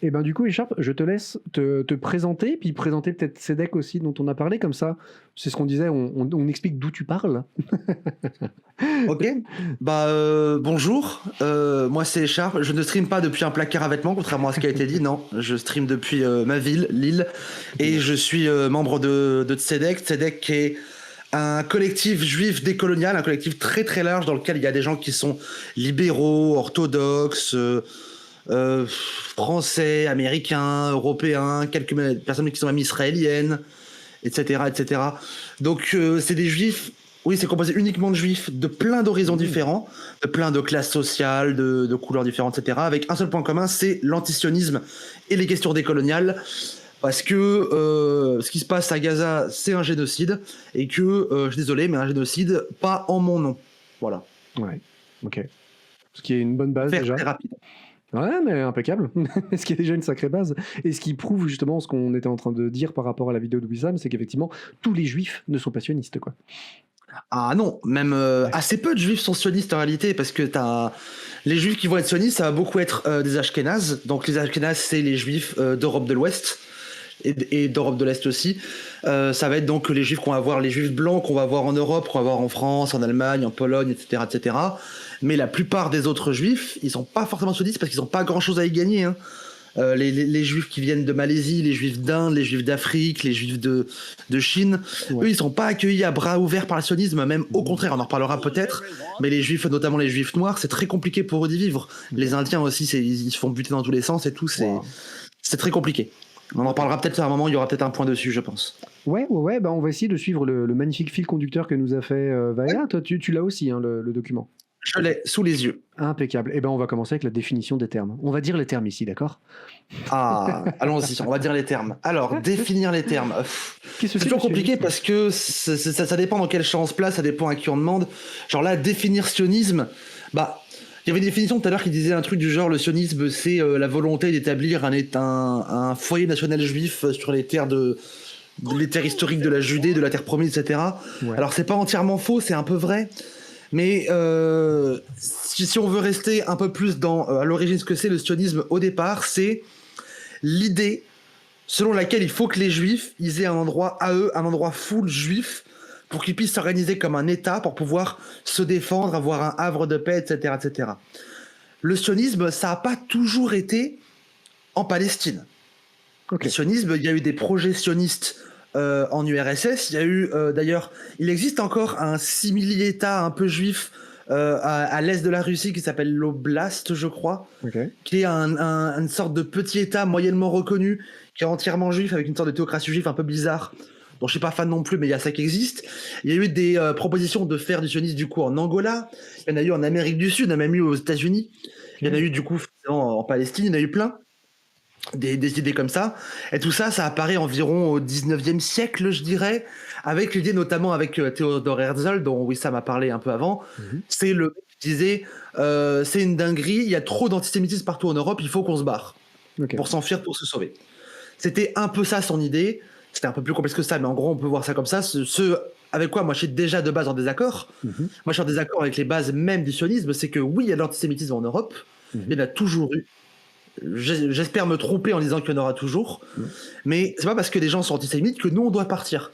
Et ben du coup, Écharpe, je te laisse te présenter, puis présenter peut-être Cédec aussi dont on a parlé, comme ça, c'est ce qu'on disait, on explique d'où tu parles. Ok, bonjour, moi c'est Echarpe, je ne stream pas depuis un placard à vêtements, contrairement à ce qui a été dit, non, je stream depuis ma ville, Lille, et je suis membre de Tzedek. Tzedek qui est un collectif juif décolonial, un collectif très très large dans lequel il y a des gens qui sont libéraux, orthodoxes, français, américains, européens, quelques personnes qui sont même israéliennes, etc. etc. Donc c'est des juifs, oui, c'est composé uniquement de juifs de plein d'horizons différents, de plein de classes sociales, de couleurs différentes, etc. Avec un seul point commun, c'est l'antisionisme et les questions décoloniales. Parce que ce qui se passe à Gaza, c'est un génocide, et que, je suis désolé, mais un génocide, pas en mon nom. Voilà. Ouais, ok. Ce qui est une bonne base Faire déjà. très rapide. Ouais, mais impeccable. Ce qui est déjà une sacrée base. Et ce qui prouve justement ce qu'on était en train de dire par rapport à la vidéo de Wissam, c'est qu'effectivement, tous les juifs ne sont pas sionistes, quoi. Ah non, même Ouais. assez peu de juifs sont sionistes en réalité, parce que les juifs qui vont être sionistes, ça va beaucoup être des Ashkénazes. Donc les Ashkénazes, c'est les juifs d'Europe de l'Ouest et d'Europe de l'Est aussi. Ça va être donc les juifs qu'on va voir, les juifs blancs qu'on va voir en Europe, qu'on va voir en France, en Allemagne, en Pologne, etc., etc. Mais la plupart des autres juifs, ils sont pas forcément sionistes parce qu'ils n'ont pas grand-chose à y gagner, hein. Les juifs qui viennent de Malaisie, les juifs d'Inde, les juifs d'Afrique, les juifs de Chine, Ouais. eux, ils sont pas accueillis à bras ouverts par le sionisme, même au contraire, on en reparlera peut-être, mais les juifs, notamment les juifs noirs, c'est très compliqué pour eux d'y vivre. Les Indiens aussi, ils se font buter dans tous les sens et tout, Wow. c'est très compliqué. On en reparlera peut-être à un moment, il y aura peut-être un point dessus, je pense. Ouais, bah on va essayer de suivre le magnifique fil conducteur que nous a fait Ouais. Vaïa. Toi, tu l'as aussi, hein, le document. Je l'ai sous les yeux. Impeccable. Et ben on va commencer avec la définition des termes. On va dire les termes ici, d'accord? Ah, allons-y, on va dire les termes. Alors, définir les termes. Qu'est-ce que C'est c'est toujours le compliqué sionisme? parce que ça dépend dans quel champ on se place, ça dépend à qui on demande. Genre là, définir sionisme, bah, il y avait une définition tout à l'heure qui disait un truc du genre, le sionisme, c'est la volonté d'établir un foyer national juif sur les terres les terres historiques de la Judée, de la terre promise, etc. Ouais. Alors c'est pas entièrement faux, c'est un peu vrai, mais si on veut rester un peu plus dans à l'origine ce que c'est le sionisme au départ, c'est l'idée selon laquelle il faut que les juifs ils aient un endroit à eux, un endroit full juif, pour qu'ils puissent s'organiser comme un État, pour pouvoir se défendre, avoir un havre de paix, etc. etc. Le sionisme, ça n'a pas toujours été en Palestine. Ok. Le sionisme, il y a eu des projets sionistes en URSS, il y a eu d'ailleurs, il existe encore un simili-État un peu juif à l'est de la Russie qui s'appelle l'Oblast, je crois, Ok. qui est une sorte de petit État moyennement reconnu, qui est entièrement juif, avec une sorte de théocratie juive un peu bizarre, dont je suis pas fan non plus, mais il y a ça qui existe. Il y a eu des propositions de faire du sionisme du coup en Angola, il y en a eu en Amérique du Sud, il y en a même eu aux États-Unis, il y en a eu du coup en Palestine, il y en a eu plein. Des idées comme ça. Et tout ça, ça apparaît environ au 19e siècle, je dirais, avec l'idée notamment avec Theodor Herzl, dont Wissam a parlé un peu avant. Mhm. C'est le mec qui disait c'est une dinguerie, il y a trop d'antisémitisme partout en Europe, il faut qu'on se barre Ok. pour s'enfuir, pour se sauver. C'était un peu ça son idée. C'était un peu plus complexe que ça, mais en gros, on peut voir ça comme ça. Ce avec quoi moi je suis déjà de base en désaccord. Mhm. Moi, je suis en désaccord avec les bases même du sionisme, c'est que oui, il y a de l'antisémitisme en Europe, Mhm. il y en a toujours eu. J'espère me tromper en disant qu'il y en aura toujours, Mhm. mais c'est pas parce que des gens sont antisémites que nous on doit partir.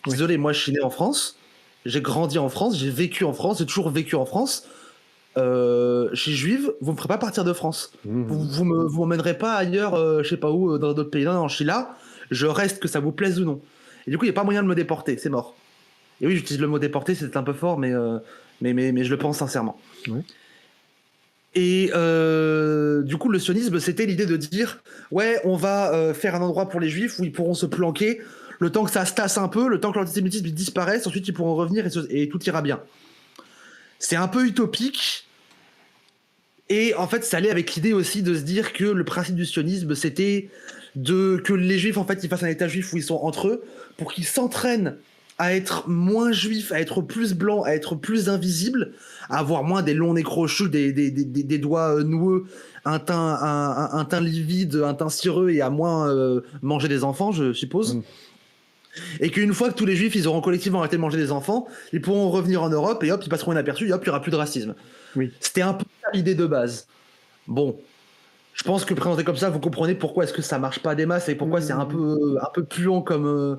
Ouais. Désolé, moi je suis né en France, j'ai grandi en France, j'ai vécu en France, j'ai toujours vécu en France. Je suis juive, vous me ferez pas partir de France. Mhm. Vous m'emmènerez pas ailleurs, je sais pas où, dans d'autres pays. Non, non, je suis là, je reste que ça vous plaise ou non. Et du coup, il n'y a pas moyen de me déporter, c'est mort. Et oui, j'utilise le mot déporter, c'est un peu fort, mais je le pense sincèrement. Ouais. Et du coup, le sionisme, c'était l'idée de dire ouais, on va faire un endroit pour les juifs où ils pourront se planquer le temps que ça se tasse un peu, le temps que l'antisémitisme disparaisse, ensuite ils pourront revenir et tout ira bien. C'est un peu utopique. Et en fait, ça allait avec l'idée aussi de se dire que le principe du sionisme, c'était que les juifs, en fait, ils fassent un état juif où ils sont entre eux, pour qu'ils s'entraînent à être moins juifs, à être plus blancs, à être plus invisibles, à avoir moins des longs nez crochus, des doigts noueux, un teint livide, un teint cireux, et à moins manger des enfants, je suppose. Mhm. Et qu'une fois que tous les juifs, ils auront collectivement arrêté de manger des enfants, ils pourront revenir en Europe, et hop, ils passeront inaperçus, et hop, il n'y aura plus de racisme. Oui. C'était un peu ça l'idée de base. Bon, je pense que présenté comme ça, vous comprenez pourquoi est-ce que ça marche pas des masses et pourquoi c'est un peu puant comme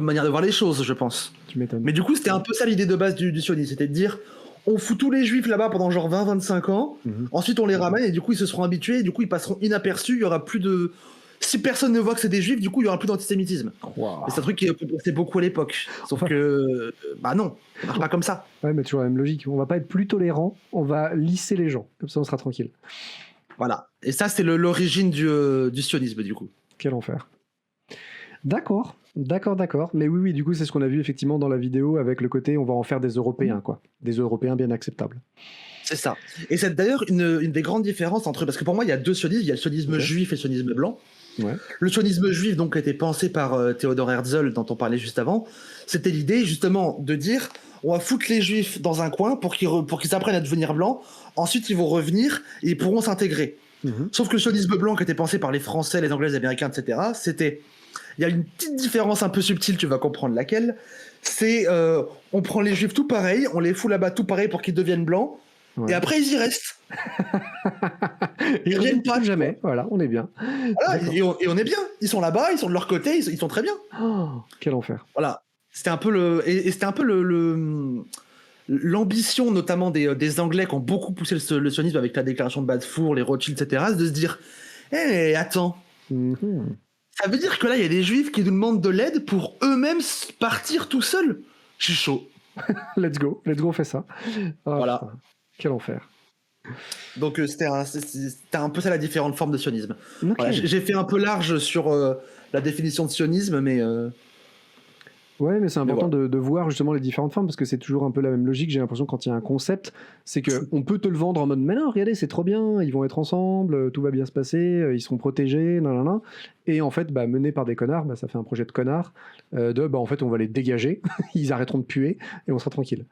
manière de voir les choses, je pense. Tu m'étonnes. Mais du coup, c'était un peu ça l'idée de base du sionisme, c'était de dire on fout tous les juifs là-bas pendant genre 20-25 ans, ensuite on les ramène et du coup ils se seront habitués, et du coup ils passeront inaperçus, il y aura plus de... Si personne ne voit que c'est des juifs, du coup il y aura plus d'antisémitisme. Wow. Et c'est un truc qui c'est beaucoup à l'époque. Sauf que, bah non, ça marche pas comme ça. Ouais, mais toujours la même logique. On va pas être plus tolérant, on va lisser les gens. Comme ça, on sera tranquille. Voilà. Et ça, c'est l'origine du sionisme, du coup. Quel enfer. D'accord. Mais oui, du coup, c'est ce qu'on a vu effectivement dans la vidéo avec le côté on va en faire des Européens, quoi. Des Européens bien acceptables. C'est ça. Et c'est d'ailleurs une des grandes différences entre... Parce que pour moi, il y a deux sionismes. Il y a le sionisme juif et le sionisme blanc. Ouais. Le sionisme juif, donc, a été pensé par Theodor Herzl, dont on parlait juste avant. C'était l'idée, justement, de dire on va foutre les juifs dans un coin pour qu'ils apprennent à devenir blancs. Ensuite, ils vont revenir et ils pourront s'intégrer. Sauf que le sionisme blanc, qui était pensé par les Français, les Anglais, les Américains, etc., c'était... Il y a une petite différence un peu subtile, tu vas comprendre laquelle. C'est on prend les juifs tout pareil, on les fout là-bas tout pareil pour qu'ils deviennent blancs, et après ils y restent. Ils reviennent pas jamais, voilà, on est bien. Voilà, et on est bien, ils sont là-bas, ils sont de leur côté, ils sont très bien. Oh, quel enfer. Voilà, c'était un peu l'ambition notamment des Anglais qui ont beaucoup poussé le sionisme avec la déclaration de Balfour, les Rothschild, etc., de se dire attends, ça veut dire que là, il y a des juifs qui nous demandent de l'aide pour eux-mêmes partir tout seuls. Je suis chaud. Let's go, on fait ça. Oh, voilà. Putain. Quel enfer. Donc c'était un peu ça la différente forme de sionisme. Okay. Voilà, j'ai fait un peu large sur la définition de sionisme, mais... Ouais, mais c'est important de voir justement les différentes formes parce que c'est toujours un peu la même logique. J'ai l'impression quand il y a un concept, c'est qu'on peut te le vendre en mode mais non, regardez, c'est trop bien, ils vont être ensemble, tout va bien se passer, ils seront protégés, nanana. Et en fait, mené par des connards, ça fait un projet de connards. En fait, on va les dégager, ils arrêteront de puer et on sera tranquille.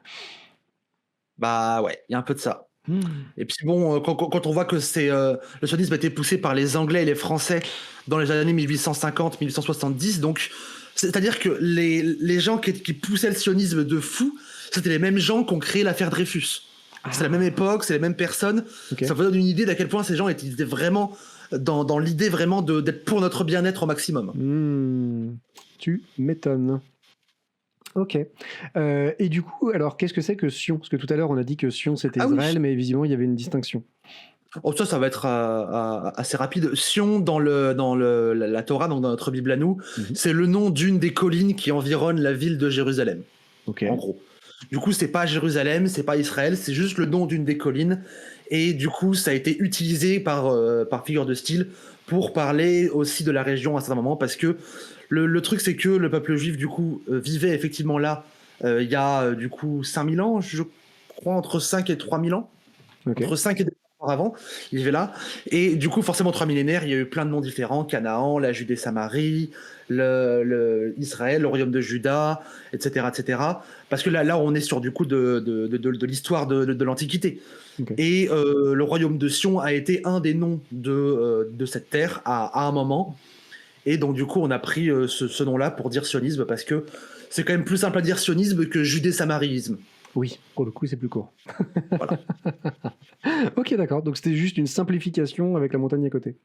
Bah ouais, il y a un peu de ça. Et puis bon, quand on voit que le sionisme a été poussé par les Anglais et les Français dans les années 1850-1870, donc c'est-à-dire que les gens qui poussaient le sionisme de fou, c'était les mêmes gens qui ont créé l'affaire Dreyfus. C'est la même époque, c'est les mêmes personnes. Okay. Ça vous donne une idée d'à quel point ces gens étaient vraiment dans l'idée vraiment d'être pour notre bien-être au maximum. Tu m'étonnes. Ok. Et du coup, alors, qu'est-ce que c'est que Sion ? Parce que tout à l'heure, on a dit que Sion, c'était Israël, mais visiblement, il y avait une distinction. Oh, ça va être assez rapide. Sion, dans la Torah, donc dans notre Bible à nous, c'est le nom d'une des collines qui environnent la ville de Jérusalem. Okay. En gros. Du coup, c'est pas Jérusalem, c'est pas Israël, c'est juste le nom d'une des collines. Et du coup, ça a été utilisé par figure de style pour parler aussi de la région à un certain moment, parce que le truc, c'est que le peuple juif, du coup, vivait effectivement là il y a, du coup, 5000 ans, je crois, entre 5 et 3000 ans. Okay. Entre 5 et 1000 ans avant, il vivait là. Et du coup, forcément, 3 millénaires, il y a eu plein de noms différents. Canaan, la Judée-Samarie, Israël, le royaume de Juda, etc., etc. Parce que là, on est sur, du coup, de l'histoire de l'Antiquité. Okay. Et le royaume de Sion a été un des noms de cette terre à un moment. Et donc, du coup, on a pris ce nom-là pour dire sionisme, parce que c'est quand même plus simple à dire sionisme que judée-samarisme. Oui, pour le coup, c'est plus court. Voilà. Ok, d'accord. Donc, c'était juste une simplification avec la montagne à côté.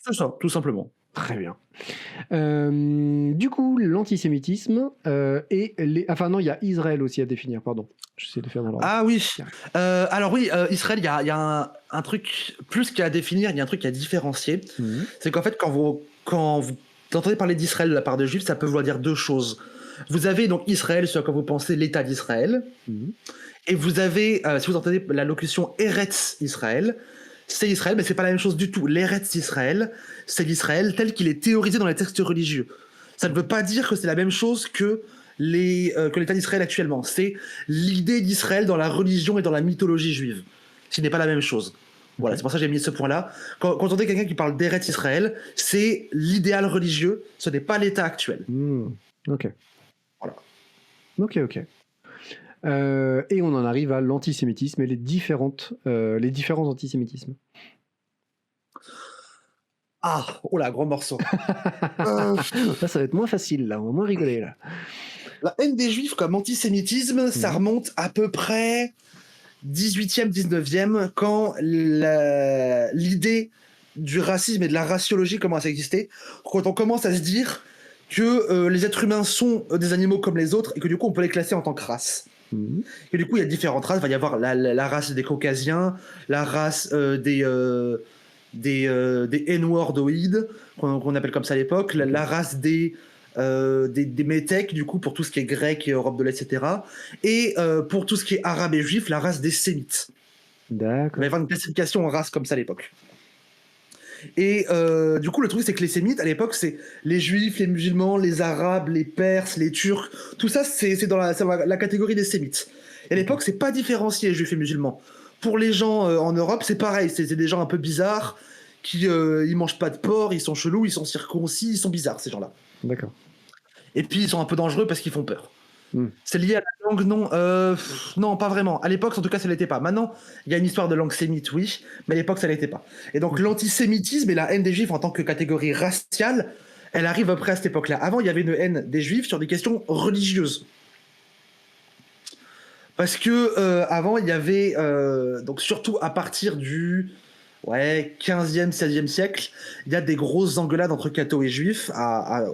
C'est ça, tout simplement. Très bien. Du coup, l'antisémitisme et les... Enfin, non, il y a Israël aussi à définir, pardon. J'essaie de faire dans l'ordre. Ah oui. Alors oui, Israël, il y a un truc, plus qu'à définir, il y a un truc à différencier. C'est qu'en fait, quand vous entendez parler d'Israël de la part de Juifs, ça peut vouloir dire deux choses. Vous avez donc Israël, ce à quoi vous pensez l'État d'Israël. Et vous avez, si vous entendez la locution Eretz Israël, c'est Israël, mais c'est pas la même chose du tout. L'Eretz Israël, c'est l'Israël tel qu'il est théorisé dans les textes religieux. Ça ne veut pas dire que c'est la même chose que l'État d'Israël actuellement. C'est l'idée d'Israël dans la religion et dans la mythologie juive. Ce n'est pas la même chose. Voilà, c'est pour ça que j'ai mis ce point-là. Quand on entend quelqu'un qui parle d'Eretz Israël, c'est l'idéal religieux, ce n'est pas l'État actuel. Ok. Voilà. Ok. Et on en arrive à l'antisémitisme et les différents antisémitismes. Ah, oh là, gros morceau. Là, ça va être moins facile, là, on va moins rigoler, là. La haine des Juifs comme antisémitisme, ça remonte à peu près 18e, 19e, quand l'idée du racisme et de la raciologie commence à exister, quand on commence à se dire que les êtres humains sont des animaux comme les autres et que du coup on peut les classer en tant que race. Et du coup il y a différentes races, il va y avoir la race des caucasiens, la race des N-wordoïdes, qu'on appelle comme ça à l'époque, la race des métèques, du coup, pour tout ce qui est grec et Europe de l'Est, etc. Et pour tout ce qui est arabe et juif, la race des sémites. D'accord. Il va y avoir une classification en race comme ça à l'époque. Et du coup, le truc, c'est que les sémites, à l'époque, c'est les juifs, les musulmans, les arabes, les perses, les turcs. Tout ça, c'est dans la catégorie des sémites. Et à l'époque, c'est pas différencié, juifs et musulmans. Pour les gens en Europe, c'est pareil. C'est des gens un peu bizarres qui ils mangent pas de porc, ils sont chelous, ils sont circoncis, ils sont bizarres, ces gens-là. D'accord. Et puis, ils sont un peu dangereux parce qu'ils font peur. C'est lié à la langue, non non, pas vraiment. À l'époque, en tout cas, ça l'était pas. Maintenant, il y a une histoire de langue sémite, oui, mais à l'époque, ça l'était pas. Et donc, l'antisémitisme et la haine des juifs en tant que catégorie raciale, elle arrive après à cette époque-là. Avant, il y avait une haine des juifs sur des questions religieuses. Parce que avant, il y avait, donc surtout à partir du 15e, 16e siècle, il y a des grosses engueulades entre cathos et juifs à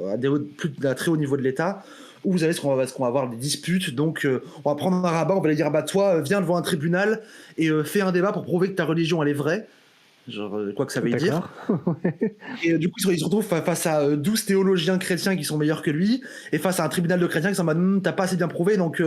très haut niveau de l'État, où vous savez ce qu'on va avoir des disputes. Donc on va prendre un rabbin, on va lui dire toi viens devant un tribunal et fais un débat pour prouver que ta religion elle est vraie, genre quoi que ça veuille dire. Et du coup il se retrouve face à 12 théologiens chrétiens qui sont meilleurs que lui et face à un tribunal de chrétiens qui sont en mode t'as pas assez bien prouvé, donc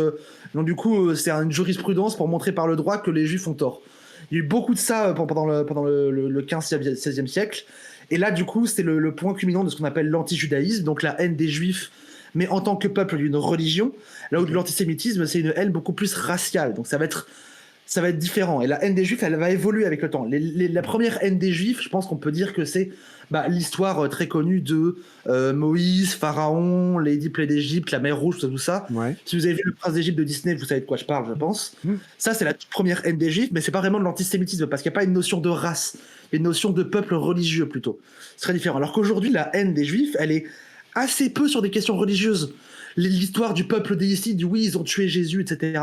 du coup c'est une jurisprudence pour montrer par le droit que les juifs ont tort. Il y a eu beaucoup de ça pendant le 15e, 16e siècle. Et là, du coup, c'est le point culminant de ce qu'on appelle l'anti-judaïsme, donc la haine des juifs, mais en tant que peuple d'une religion. Là où l'antisémitisme, c'est une haine beaucoup plus raciale. Donc ça va être différent. Et la haine des juifs, elle va évoluer avec le temps. La première haine des juifs, je pense qu'on peut dire que c'est l'histoire très connue de Moïse, Pharaon, les 10 plaies d'Égypte, la mer Rouge, tout ça. Ouais. Si vous avez vu Le Prince d'Égypte de Disney, vous savez de quoi je parle, je pense. Ça, c'est la toute première haine des juifs, mais c'est pas vraiment de l'antisémitisme, parce qu'il n'y a pas une notion de race, il y a une notion de peuple religieux plutôt. C'est très différent. Alors qu'aujourd'hui, la haine des juifs, elle est assez peu sur des questions religieuses. L'histoire du peuple déicide, oui, ils ont tué Jésus, etc.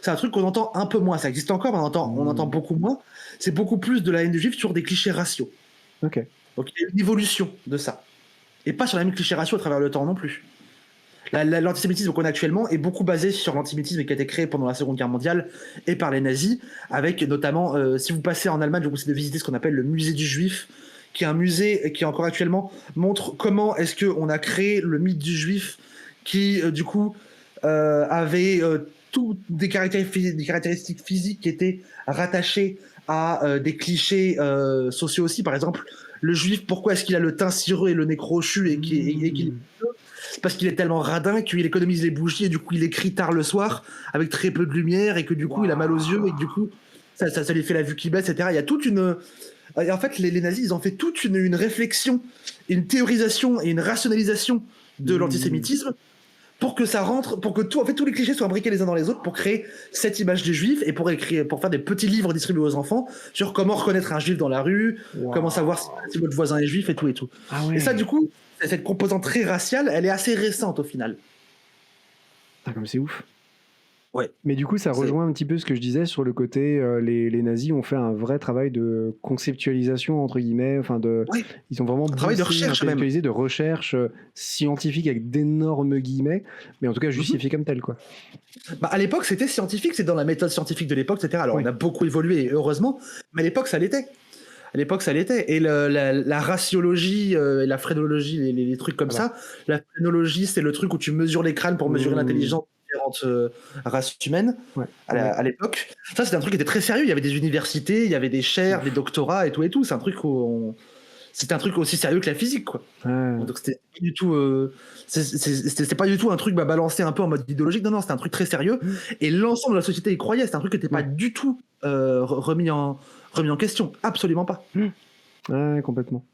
C'est un truc qu'on entend un peu moins. Ça existe encore, mais on entend beaucoup moins. C'est beaucoup plus de la haine des juifs sur des clichés raciaux. Ok. Donc il y a une évolution de ça. Et pas sur la même cliché raciaux à travers le temps non plus. L'antisémitisme qu'on a actuellement est beaucoup basé sur l'antisémitisme qui a été créé pendant la Seconde Guerre mondiale et par les nazis, avec notamment, si vous passez en Allemagne, je vous conseille de visiter ce qu'on appelle le musée du juif, qui est un musée qui encore actuellement montre comment est-ce qu'on a créé le mythe du juif qui, du coup, avait toutes des caractéristiques physiques qui étaient rattachées à des clichés sociaux aussi. Par exemple, le juif, pourquoi est-ce qu'il a le teint cireux et le nez crochu et qu'il parce qu'il est tellement radin qu'il économise les bougies et du coup il écrit tard le soir avec très peu de lumière et que du coup il a mal aux yeux et que du coup ça lui fait la vue qui baisse, etc. Il y a toute une... En fait, les nazis, ils ont fait toute une réflexion, une théorisation et une rationalisation de l'antisémitisme pour que ça rentre, pour que tous les clichés soient imbriqués les uns dans les autres pour créer cette image des juifs et pour faire des petits livres distribués aux enfants sur comment reconnaître un juif dans la rue, comment savoir si votre voisin est juif et tout et tout. Ah ouais. Et ça, du coup, cette composante très raciale, elle est assez récente au final. Ah, comme c'est ouf. Ouais. Mais du coup, ça rejoint un petit peu ce que je disais sur le côté, les nazis ont fait un vrai travail de conceptualisation, entre guillemets, ils ont vraiment un travail de recherche, de recherche scientifique avec d'énormes guillemets, mais en tout cas justifié comme tel, quoi. À l'époque, c'était scientifique, c'est dans la méthode scientifique de l'époque, etc. Alors, on a beaucoup évolué, heureusement, mais à l'époque, ça l'était. Et la raciologie et la phrénologie, les trucs comme ça, la phrénologie, c'est le truc où tu mesures les crânes pour mesurer l'intelligence de différentes races humaines à l'époque. Ça, c'était un truc qui était très sérieux. Il y avait des universités, il y avait des chaires, des doctorats et tout. C'est un truc c'était un truc aussi sérieux que la physique, quoi. Donc c'était pas du tout, c'était pas du tout un truc balancé un peu en mode idéologique. Non, c'était un truc très sérieux. Et l'ensemble de la société y croyait. C'était un truc qui n'était pas du tout remis en question, absolument pas. Ouais, complètement.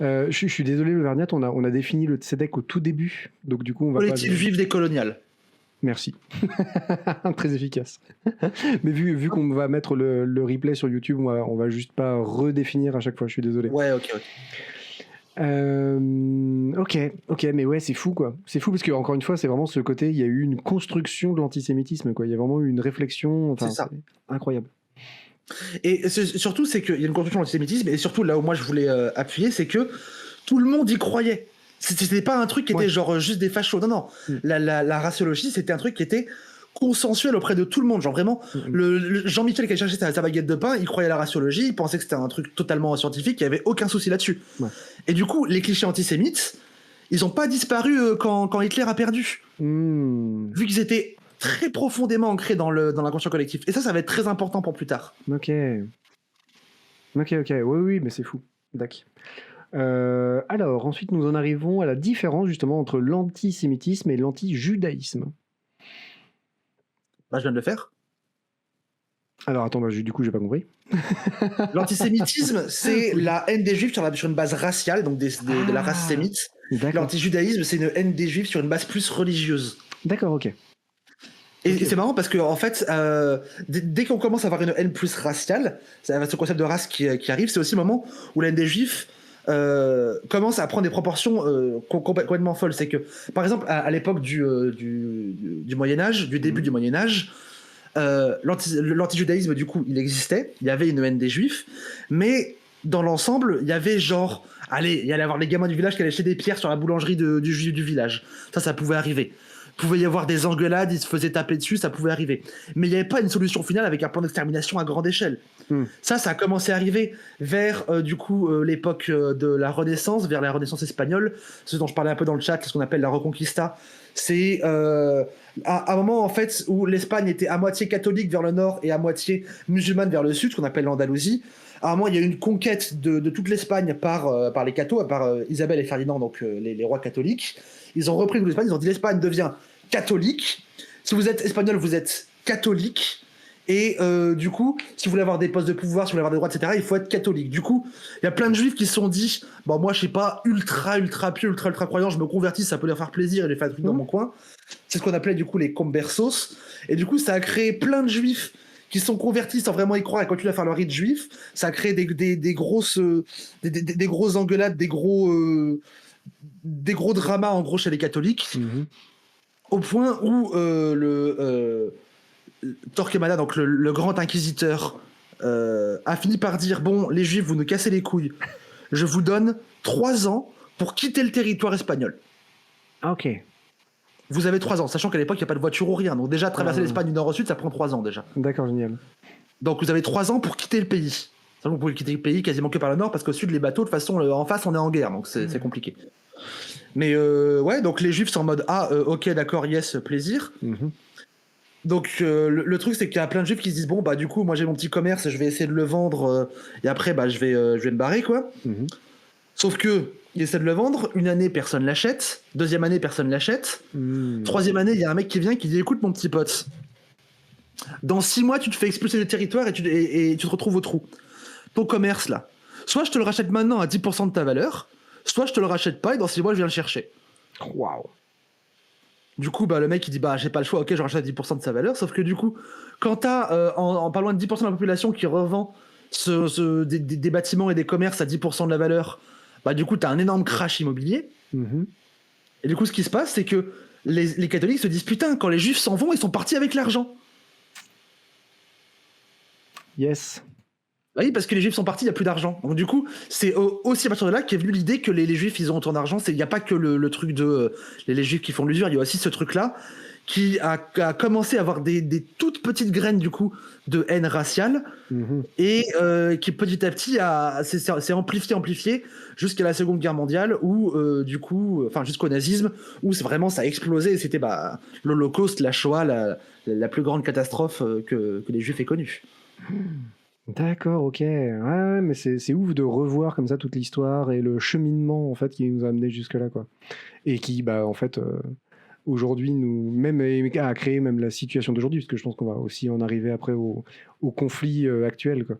Je suis désolé, le Vergnat, on a défini le tzedek au tout début, donc du coup on va politique juive décoloniale. Merci. Très efficace. Mais vu qu'on va mettre le replay sur YouTube, on va juste pas redéfinir à chaque fois, je suis désolé. Ouais, ok. Ok, mais ouais, c'est fou, quoi. C'est fou parce que, encore une fois, c'est vraiment ce côté, il y a eu une construction de l'antisémitisme, quoi. Il y a vraiment eu une réflexion, c'est incroyable. Et surtout, c'est qu'il y a une construction de l'antisémitisme, et surtout là où moi je voulais appuyer, c'est que tout le monde y croyait. C'était pas un truc qui était genre juste des fachos. Non, non. La raciologie, c'était un truc qui était consensuel auprès de tout le monde. Genre vraiment, le Jean-Michel qui allait chercher sa baguette de pain, il croyait à la raciologie, il pensait que c'était un truc totalement scientifique, il n'y avait aucun souci là-dessus. Ouais. Et du coup, les clichés antisémites, ils n'ont pas disparu quand Hitler a perdu. Vu qu'ils étaient très profondément ancrés dans l'inconscient collectif. Et ça va être très important pour plus tard. Ok. Oui, mais c'est fou. D'accord. Alors, ensuite, nous en arrivons à la différence justement entre l'antisémitisme et l'anti-judaïsme. Bah, je viens de le faire. Alors, attends, du coup, j'ai pas compris. L'antisémitisme, c'est la haine des juifs sur une base raciale, donc de la race sémite. L'antijudaïsme, c'est une haine des juifs sur une base plus religieuse. D'accord, ok. Et c'est marrant parce que en fait, dès qu'on commence à avoir une haine plus raciale, ce concept de race qui arrive, c'est aussi le moment où la haine des juifs commence à prendre des proportions complètement folles. C'est que, par exemple, à l'époque du Moyen-Âge, du début du Moyen-Âge, l'antijudaïsme, du coup, il existait, il y avait une haine des juifs, mais dans l'ensemble, il y avait genre, il y allait avoir les gamins du village qui allaient jeter des pierres sur la boulangerie du juif du village. Ça pouvait arriver. Il pouvait y avoir des engueulades, ils se faisaient taper dessus, ça pouvait arriver. Mais il n'y avait pas une solution finale avec un plan d'extermination à grande échelle. Ça a commencé à arriver vers, du coup, l'époque de la Renaissance, vers la Renaissance espagnole, ce dont je parlais un peu dans le chat, ce qu'on appelle la Reconquista. C'est un moment, en fait, où l'Espagne était à moitié catholique vers le nord et à moitié musulmane vers le sud, ce qu'on appelle l'Andalousie. À un moment, il y a eu une conquête de toute l'Espagne par les cathos, par Isabelle et Ferdinand, donc les rois catholiques. Ils ont repris toute l'Espagne, ils ont dit l'Espagne devient catholique. Si vous êtes espagnol, vous êtes catholique. Et du coup, si vous voulez avoir des postes de pouvoir, si vous voulez avoir des droits, etc., il faut être catholique. Du coup, il y a plein de juifs qui se sont dit bon, moi, je suis pas ultra pieux, ultra croyant, je me convertis, ça peut leur faire plaisir et les faire un truc dans mon coin. C'est ce qu'on appelait du coup les conversos. Et du coup, ça a créé plein de juifs qui se sont convertis sans vraiment y croire et continuent à faire leur rite juif. Ça a créé des grosses engueulades, des gros dramas en gros chez les catholiques. Au point où Torquemada, donc le grand inquisiteur, a fini par dire bon, les juifs, vous nous cassez les couilles, je vous donne 3 ans pour quitter le territoire espagnol. Ok. Vous avez 3 ans, sachant qu'à l'époque il n'y a pas de voiture ou rien, donc déjà traverser l'Espagne du nord au sud, ça prend 3 ans déjà. D'accord, génial. Donc vous avez 3 ans pour quitter le pays. Sachant que vous pouvez quitter le pays quasiment que par le nord, parce qu'au sud les bateaux, de toute façon en face on est en guerre, donc c'est compliqué. Mais ouais, donc les juifs sont en mode ok, d'accord, yes, plaisir. Donc le truc, c'est qu'il y a plein de juifs qui se disent bon, bah du coup, moi j'ai mon petit commerce, je vais essayer de le vendre et après, bah je vais me barrer, quoi. Sauf que il essaie de le vendre, une année personne l'achète, deuxième année personne l'achète, troisième année il y a un mec qui vient qui dit écoute mon petit pote, dans 6 mois tu te fais expulser du territoire et tu te retrouves au trou. Ton commerce là, soit je te le rachète maintenant à 10% de ta valeur, soit je te le rachète pas et dans 6 mois je viens le chercher. Waouh. Du coup, bah, le mec il dit bah j'ai pas le choix, ok, je rachète à 10% de sa valeur. Sauf que du coup, quand t'as en pas loin de 10% de la population qui revend des bâtiments et des commerces à 10% de la valeur, bah du coup t'as un énorme crash immobilier. Et du coup, ce qui se passe, c'est que les catholiques se disent putain, quand les juifs s'en vont, ils sont partis avec l'argent. Yes. Oui, parce que les juifs sont partis, il n'y a plus d'argent. Donc du coup, c'est aussi à partir de là qu'est venue l'idée que les juifs, ils ont autant d'argent. Il n'y a pas que le truc de les juifs qui font l'usure, il y a aussi ce truc-là qui a commencé à avoir des toutes petites graines du coup de haine raciale et qui petit à petit s'est amplifié jusqu'à la Seconde Guerre mondiale où du coup, enfin jusqu'au nazisme où vraiment ça a explosé et c'était l'Holocauste, la Shoah, la plus grande catastrophe que les juifs aient connue. D'accord, ok. Ouais, mais c'est ouf de revoir comme ça toute l'histoire et le cheminement en fait qui nous a amené jusque là, quoi. Et qui, en fait, aujourd'hui a créé même la situation d'aujourd'hui, parce que je pense qu'on va aussi en arriver après au conflit actuel, quoi.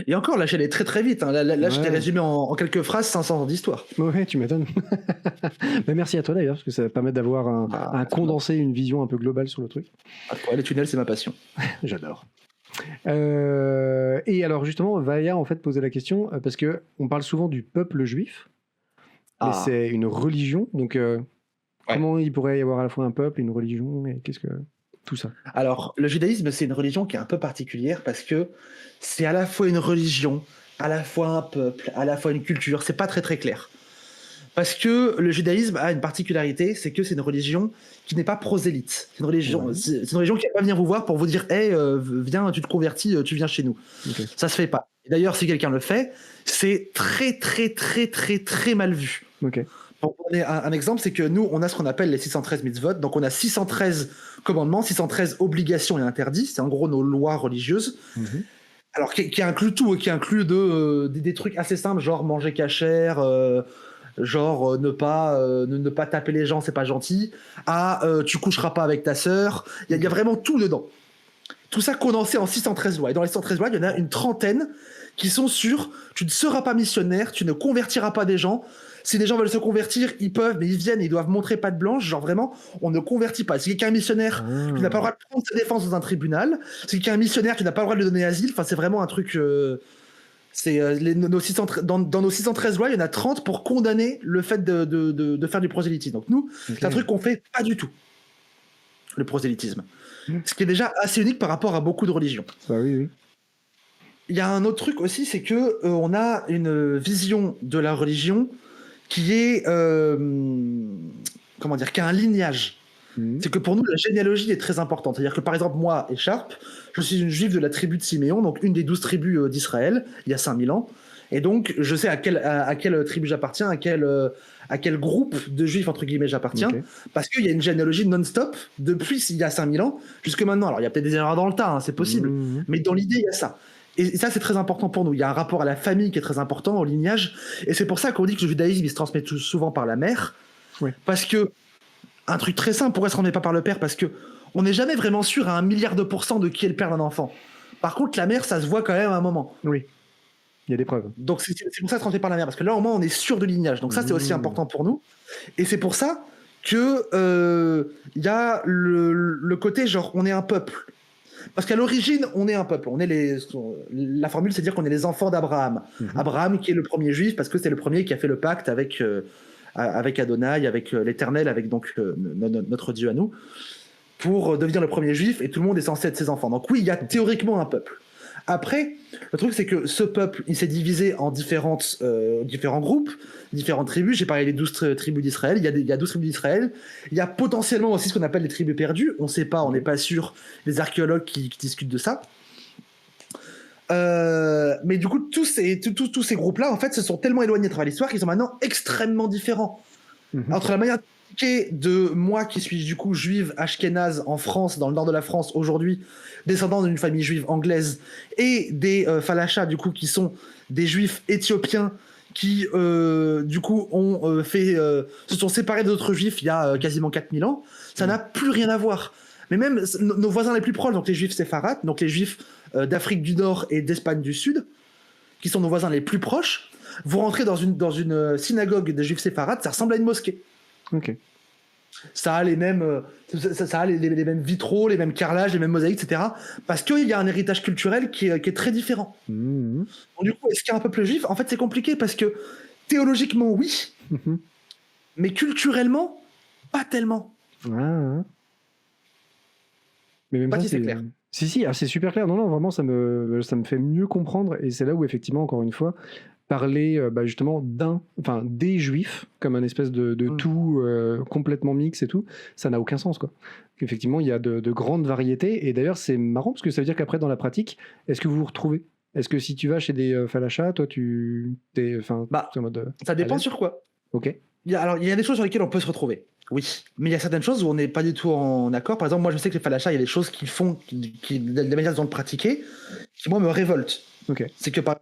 Et encore, là, j'allais très très vite. Hein. Là je t'ai résumé en quelques phrases 500 ans d'histoire. Ouais, tu m'étonnes. Merci à toi d'ailleurs, parce que ça va permettre d'avoir un condensé, une vision un peu globale sur le truc. Les tunnels, c'est ma passion. J'adore. Et alors justement, Vaya en fait posait la question parce que on parle souvent du peuple juif, mais c'est une religion, donc comment il pourrait y avoir à la fois un peuple et une religion et qu'est-ce que... tout ça? Alors, le judaïsme, c'est une religion qui est un peu particulière parce que c'est à la fois une religion, à la fois un peuple, à la fois une culture. C'est pas très très clair. Parce que le judaïsme a une particularité, c'est que c'est une religion qui n'est pas prosélyte. C'est une religion, Ouais. c'est une religion qui va pas venir vous voir pour vous dire, hey, viens, tu te convertis, tu viens chez nous. Ok. Ça se fait pas. Et d'ailleurs, si quelqu'un le fait, c'est très très très très très mal vu. Ok. Pour vous donner un exemple, c'est que nous, on a ce qu'on appelle les 613 mitzvot. Donc, on a 613 commandements, 613 obligations et interdits. C'est en gros nos lois religieuses. Mhm. Alors, qui inclut tout, qui inclut des trucs assez simples, genre manger cachère, genre ne pas taper les gens, c'est pas gentil, tu coucheras pas avec ta sœur. Il y a vraiment tout dedans. Tout ça condensé en 613 lois. Et dans les 613 lois, il y en a une trentaine qui sont sur tu ne seras pas missionnaire, tu ne convertiras pas des gens. Si les gens veulent se convertir, ils peuvent, mais ils viennent, ils doivent montrer patte blanche. Genre vraiment, on ne convertit pas. Si quelqu'un est missionnaire, tu n'as pas le droit de prendre sa défense dans un tribunal. Si quelqu'un est missionnaire, tu n'as pas le droit de lui donner asile. Enfin, c'est vraiment un truc. Dans nos 613 lois, il y en a 30 pour condamner le fait de faire du prosélytisme. Donc nous, c'est un truc qu'on fait pas du tout, le prosélytisme. Ce qui est déjà assez unique par rapport à beaucoup de religions. Bah oui, oui. Il y a un autre truc aussi, c'est que on a une vision de la religion qui est comment dire, qui a un lignage. C'est que pour nous, la généalogie est très importante. C'est-à-dire que par exemple, moi, Écharpe, je suis une juive de la tribu de Siméon, donc une des 12 tribus d'Israël, il y a 5000 ans. Et donc, je sais à quelle tribu j'appartiens, à quel groupe de juifs, entre guillemets, j'appartiens, Ok. parce qu'il y a une généalogie non-stop depuis il y a 5000 ans jusque maintenant. Alors, il y a peut-être des erreurs dans le tas, hein, c'est possible, Mhm. mais dans l'idée, il y a ça. Et ça, c'est très important pour nous. Il y a un rapport à la famille qui est très important, au lignage. Et c'est pour ça qu'on dit que le judaïsme, il se transmet souvent par la mère. Ouais. Parce que, un truc très simple, pourquoi ça ne se transmet pas par le père? Parce que on n'est jamais vraiment sûr à 1 milliard de pourcents de qui est le père d'un enfant. Par contre, la mère, ça se voit quand même à un moment. Oui. Il y a des preuves. Donc, c'est pour ça que ça se transmet par la mère. Parce que là, au moins, on est sûr de lignage. Donc, ça, c'est aussi important pour nous. Et c'est pour ça que y a le côté, genre, on est un peuple. Parce qu'à l'origine, on est un peuple. La formule, c'est dire qu'on est les enfants d'Abraham. Abraham, qui est le premier juif, parce que c'est le premier qui a fait le pacte avec Adonai, avec l'Éternel, avec donc notre Dieu à nous, pour devenir le premier juif, et tout le monde est censé être ses enfants. Donc oui, il y a théoriquement un peuple. Après, le truc, c'est que ce peuple, il s'est divisé en différents groupes, différentes tribus. J'ai parlé des 12 tribus d'Israël. Il y a 12 tribus d'Israël. Il y a potentiellement aussi ce qu'on appelle les tribus perdues. On ne sait pas, on n'est pas sûr. Les archéologues qui discutent de ça. Mais du coup, tous ces groupes-là, en fait, se sont tellement éloignés à travers l'histoire qu'ils sont maintenant extrêmement différents. Entre la manière de moi qui suis du coup juive ashkénaze en France, dans le nord de la France aujourd'hui, descendant d'une famille juive anglaise, et des falachas du coup qui sont des juifs éthiopiens qui du coup se sont séparés d'autres juifs il y a quasiment 4000 ans, ça n'a plus rien à voir. Mais même nos voisins les plus proches, donc les juifs séfarades, donc les juifs d'Afrique du Nord et d'Espagne du Sud, qui sont nos voisins les plus proches, vous rentrez dans une synagogue des juifs séfarades, ça ressemble à une mosquée. Ok. Ça a les mêmes, ça a les mêmes vitraux, les mêmes carrelages, les mêmes mosaïques, etc. Parce qu'il y a un héritage culturel qui est très différent. Donc, du coup, est-ce qu'il y a un peuple juif? En fait, c'est compliqué parce que théologiquement, oui, mais culturellement, pas tellement. Ah. Mais même Pas ça, si c'est clair. Si, c'est super clair. Non, non, vraiment, ça me fait mieux comprendre. Et c'est là où, effectivement, encore une fois, parler justement des juifs comme un espèce de tout complètement mix et tout, ça n'a aucun sens, quoi. Effectivement, il y a de grandes variétés. Et d'ailleurs, c'est marrant parce que ça veut dire qu'après, dans la pratique, est-ce que vous vous retrouvez? Est-ce que si tu vas chez des falachas, toi, t'es en mode. Ça dépend à l'aise? sur quoi. Ok. Il y a des choses sur lesquelles on peut se retrouver. Oui, mais il y a certaines choses où on n'est pas du tout en accord. Par exemple, moi, je sais que les falachas, il y a des choses qu'ils font, de la manière dont ils ont le pratiquer, qui, moi, me révoltent. Ok. C'est que, par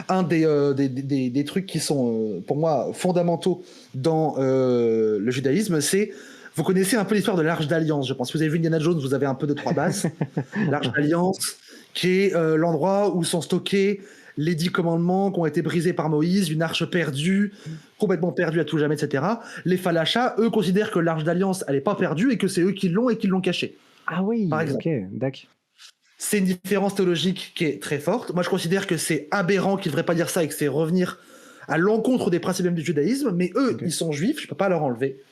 un des trucs qui sont, pour moi, fondamentaux dans le judaïsme, c'est... Vous connaissez un peu l'histoire de l'Arche d'Alliance, je pense. Si vous avez vu Indiana Jones, vous avez un peu 2-3 bases. L'Arche d'Alliance, qui est l'endroit où sont stockés les 10 commandements qui ont été brisés par Moïse, une arche perdue, complètement perdue à tout jamais, etc. Les falachas, eux, considèrent que l'Arche d'Alliance, elle n'est pas perdue et que c'est eux qui l'ont et qui l'ont cachée. Ah oui, par exemple. Ok, d'accord. C'est une différence théologique qui est très forte. Moi, je considère que c'est aberrant qu'ils ne devraient pas dire ça et que c'est revenir à l'encontre des principes même du judaïsme, mais eux, ils sont juifs, je ne peux pas leur enlever.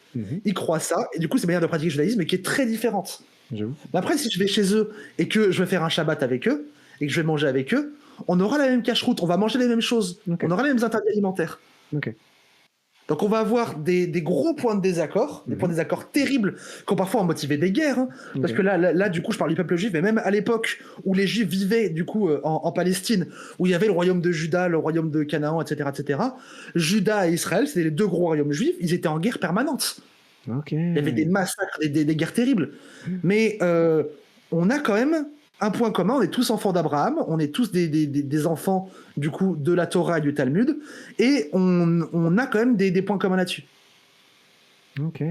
Ils croient ça, et du coup, c'est une manière de pratiquer le judaïsme qui est très différente. J'avoue. Mais après, si je vais chez eux et que je vais faire un Shabbat avec eux et que je vais manger avec eux, on aura la même cache-route, on va manger les mêmes choses, Ok. on aura les mêmes interdits alimentaires. Ok. Donc on va avoir des gros points de désaccord, des points de désaccord terribles qui ont parfois motivé des guerres. Hein, parce Ok. que là, du coup, je parle du peuple juif, mais même à l'époque où les juifs vivaient du coup en Palestine, où il y avait le royaume de Juda, le royaume de Canaan, etc., Juda et Israël, c'était les deux gros royaumes juifs, ils étaient en guerre permanente. Ok. Il y avait des massacres, des guerres terribles. Mais on a quand même un point commun, on est tous enfants d'Abraham, on est tous des enfants du coup de la Torah et du Talmud, et on a quand même des points communs là-dessus. Ok.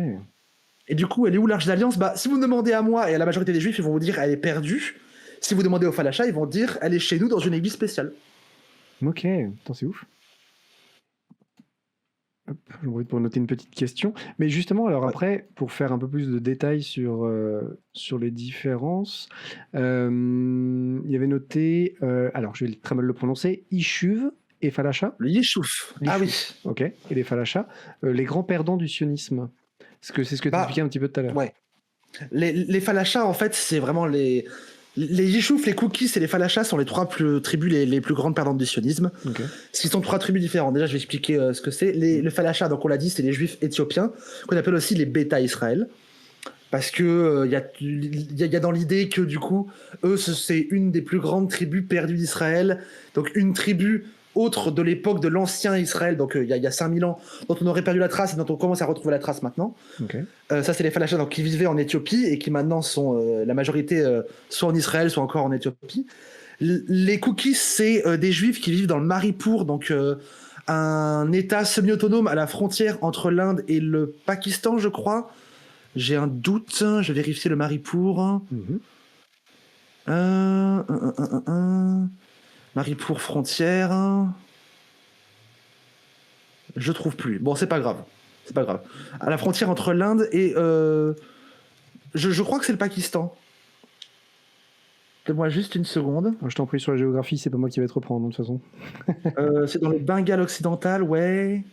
Et du coup, elle est où l'Arche d'Alliance? Bah, si vous me demandez à moi et à la majorité des Juifs, ils vont vous dire elle est perdue. Si vous demandez au Falacha, ils vont dire elle est chez nous dans une église spéciale. Ok. Attends, c'est ouf. Hop, j'en profite pour noter une petite question. Mais justement, alors après, pour faire un peu plus de détails sur les différences, il y avait noté, alors je vais très mal le prononcer, Ishuv et Falacha. Le Yishouf. Ah oui. Ok. Et les Falacha, les grands perdants du sionisme. C'est ce que tu expliquais un petit peu tout à l'heure. Ouais. Les Falachas, en fait, c'est vraiment les Yishouf, les Cookies et les Falachas sont les trois tribus les plus grandes perdantes du sionisme. Ok. Ce sont trois tribus différentes. Déjà, je vais expliquer ce que c'est. Le Falacha, donc on l'a dit, c'est les Juifs éthiopiens, qu'on appelle aussi les Bêta Israël. Parce que il y a dans l'idée que du coup, eux, c'est une des plus grandes tribus perdues d'Israël. Donc une tribu autre de l'époque de l'ancien Israël, donc il y a 5000 ans, dont on aurait perdu la trace et dont on commence à retrouver la trace maintenant. Ok. Ça, c'est les Falachas donc, qui vivaient en Éthiopie et qui maintenant sont, la majorité, soit en Israël, soit encore en Éthiopie. Les Cookies, c'est des Juifs qui vivent dans le Maripur, donc un État semi-autonome à la frontière entre l'Inde et le Pakistan, je crois. J'ai un doute, je vais vérifier le Maripur. Maripur frontière. Je trouve plus. Bon, c'est pas grave. C'est pas grave. À la frontière entre l'Inde et... je crois que c'est le Pakistan. Donne-moi juste une seconde. Je t'en prie, sur la géographie, c'est pas moi qui vais te reprendre, de toute façon. C'est dans le Bengale occidental, ouais.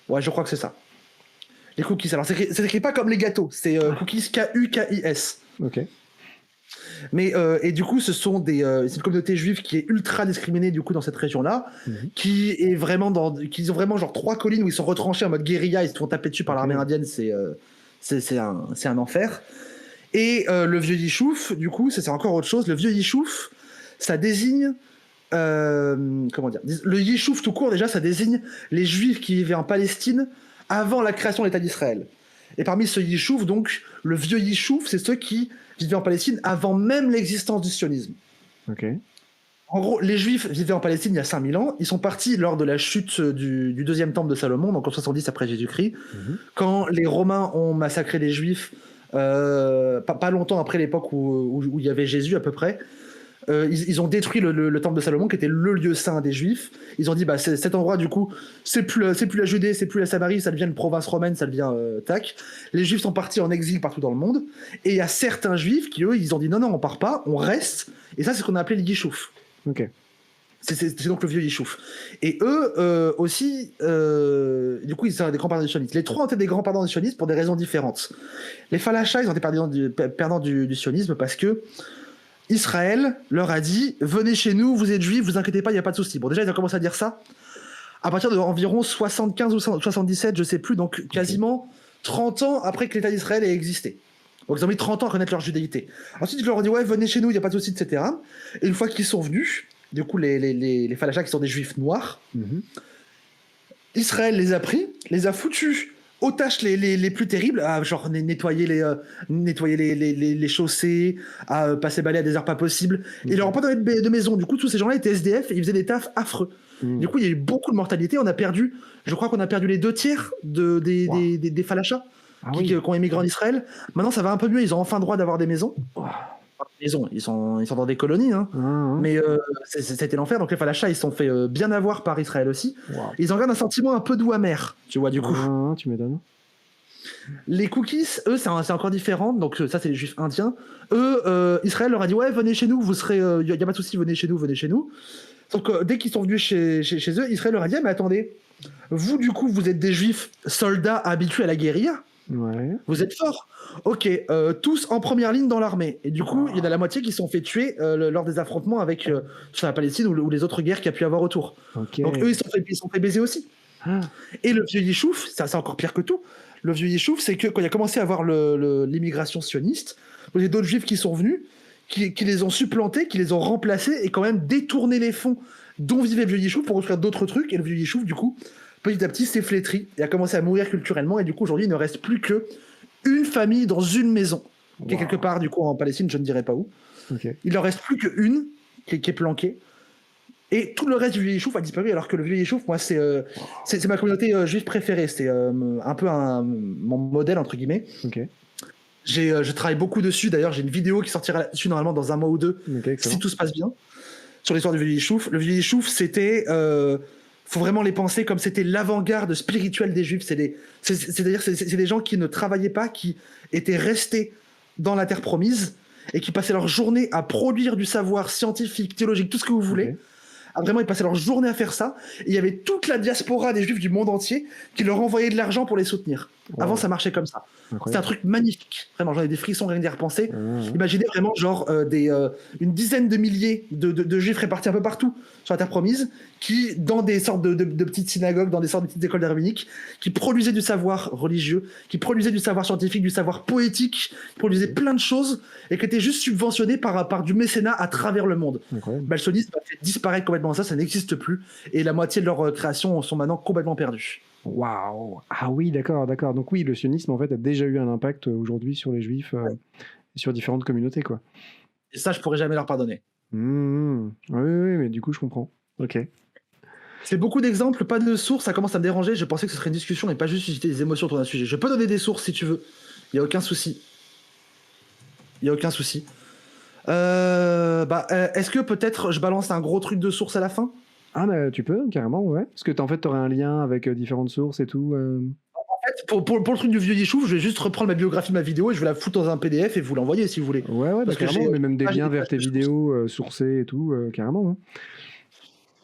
Ouais, je crois que c'est ça. Les cookies. Alors, c'est écrit pas comme les gâteaux. C'est cookies, K-U-K-I-S. Ok. Mais et du coup, c'est une communauté juive qui est ultra discriminée du coup dans cette région-là, qui ont vraiment genre 3 collines où ils sont retranchés en mode guérilla, ils se font taper dessus par l'armée indienne, c'est un enfer. Et le vieux Yishouf, du coup, c'est encore autre chose. Le vieux Yishouf, ça désigne comment dire, le Yishouf tout court déjà, ça désigne les Juifs qui vivaient en Palestine avant la création de l'État d'Israël. Et parmi ce Yishouf, donc, le vieux Yishouf, c'est ceux qui vivaient en Palestine avant même l'existence du sionisme. Ok. En gros, les Juifs vivaient en Palestine il y a 5000 ans. Ils sont partis lors de la chute du deuxième temple de Salomon, donc en 70 après Jésus-Christ, quand les Romains ont massacré les Juifs, pas longtemps après l'époque où il y avait Jésus à peu près. Ils ont détruit le temple de Salomon, qui était le lieu saint des Juifs. Ils ont dit, bah, cet endroit, du coup, c'est plus la Judée, c'est plus la Samarie, ça devient une province romaine, ça devient tac. Les Juifs sont partis en exil partout dans le monde. Et il y a certains Juifs qui, eux, ils ont dit, non, on part pas, on reste. Et ça, c'est ce qu'on a appelé les Yishouf. Ok. C'est donc le vieux Yishouf. Et eux aussi, du coup, ils sont des grands perdants du sionisme. Les trois ont été des grands perdants du sionisme pour des raisons différentes. Les Falachas, ils ont été perdants du sionisme parce que Israël leur a dit, venez chez nous, vous êtes juifs, vous inquiétez pas, il n'y a pas de souci. Bon, déjà, ils ont commencé à dire ça à partir d'environ 75 ou 77, je sais plus, donc quasiment 30 ans après que l'État d'Israël ait existé. Donc ils ont mis 30 ans à connaître leur judéité. Ensuite, ils leur ont dit, ouais, venez chez nous, il n'y a pas de souci, etc. Et une fois qu'ils sont venus, du coup, les Falachas qui sont des juifs noirs, Israël les a pris, les a foutus aux tâches les plus terribles, à genre nettoyer les chaussées, à passer balai à des heures pas possibles. Et ils leur ont pas donné de maison. Du coup, tous ces gens-là étaient SDF et ils faisaient des tafs affreux. Du coup, il y a eu beaucoup de mortalité. Je crois qu'on a perdu les 2/3 des Falachas qui ont émigré en Israël. Maintenant, ça va un peu mieux. Ils ont enfin droit d'avoir des maisons. Ils sont dans des colonies, hein. Mais c'était l'enfer. Donc les Falachas, ils se sont fait bien avoir par Israël aussi. Ils en gardent un sentiment un peu doux amer, tu vois, du coup. Tu m'étonnes. Les cookies, eux, c'est encore différent. Donc ça, c'est les juifs indiens. Eux, Israël leur a dit, ouais, venez chez nous, vous serez, y a pas de souci, venez chez nous. Sauf que dès qu'ils sont venus chez eux, Israël leur a dit, mais attendez, vous, du coup, vous êtes des juifs soldats habitués à la guérilla. Ouais. Vous êtes forts. Ok, tous en première ligne dans l'armée. Et du coup, il y en a la moitié qui se sont fait tuer lors des affrontements avec sur la Palestine ou les autres guerres qu'il y a pu y avoir autour. Ok. Donc eux, ils sont fait baiser aussi. Ah, Et le vieux Yishuv, ça c'est encore pire que tout. Le vieux Yishuv, c'est que quand il a commencé à avoir l'immigration sioniste, il y a d'autres juifs qui sont venus, qui les ont supplantés, qui les ont remplacés et quand même détourné les fonds dont vivait le vieux Yishuv pour construire d'autres trucs. Et le vieux Yishuv, du coup, petit à petit, s'est flétri et a commencé à mourir culturellement. Et du coup, aujourd'hui, il ne reste plus que une famille dans une maison, qui est quelque part, du coup, en Palestine, je ne dirais pas où. ok. Il n'en reste plus qu'une qui est planquée. Et tout le reste du vieux Yishuv a disparu, alors que le vieux Yishuv, moi, c'est ma communauté juive préférée. C'est un peu mon modèle, entre guillemets. Ok. Je travaille beaucoup dessus. D'ailleurs, j'ai une vidéo qui sortira là-dessus normalement dans un mois ou deux, Ok, excellent. si tout se passe bien, sur l'histoire du vieux Yishuv. Le vieux Yishuv, c'était... faut vraiment les penser comme c'était l'avant-garde spirituelle des Juifs. C'est-à-dire c'est des gens qui ne travaillaient pas, qui étaient restés dans la terre promise et qui passaient leur journée à produire du savoir scientifique, théologique, tout ce que vous voulez. Ok. Ah, vraiment, ils passaient leur journée à faire ça. Et il y avait toute la diaspora des Juifs du monde entier qui leur envoyait de l'argent pour les soutenir. Wow. Avant, ça marchait comme ça. C'était un Incroyable. truc magnifique. Vraiment, j'en ai des frissons rien d'y repenser. Ah, Imaginez vraiment genre une dizaine de milliers de Juifs répartis un peu partout sur la terre promise, qui, dans des sortes de petites synagogues, dans des sortes de petites écoles rabbiniques, qui produisaient du savoir religieux, qui produisaient du savoir scientifique, du savoir poétique, qui produisaient plein de choses, et qui étaient juste subventionnés par du mécénat à travers le monde. incroyable. Le sionisme a fait disparaître complètement ça n'existe plus, et la moitié de leurs créations sont maintenant complètement perdues. Waouh. Ah oui, d'accord, d'accord. Donc oui, le sionisme en fait a déjà eu un impact aujourd'hui sur les juifs et sur différentes communautés, quoi. Et ça, je pourrais jamais leur pardonner. Oui, oui, mais du coup, je comprends. Ok. C'est beaucoup d'exemples, pas de sources, ça commence à me déranger. Je pensais que ce serait une discussion et pas juste susciter des émotions autour d'un sujet. Je peux donner des sources si tu veux. Il n'y a aucun souci. Il n'y a aucun souci. Est-ce que peut-être je balance un gros truc de source à la fin? Ah, mais tu peux, carrément, ouais. Parce que en fait, tu aurais un lien avec différentes sources et tout. En fait, pour le truc du vieux Yishuv, je vais juste reprendre ma biographie de ma vidéo et je vais la foutre dans un PDF et vous l'envoyer si vous voulez. Ouais, ouais, Parce que carrément, j'ai- mais même des ah, j'ai liens des vers tes pages de vidéos sourcées et tout, carrément. Hein.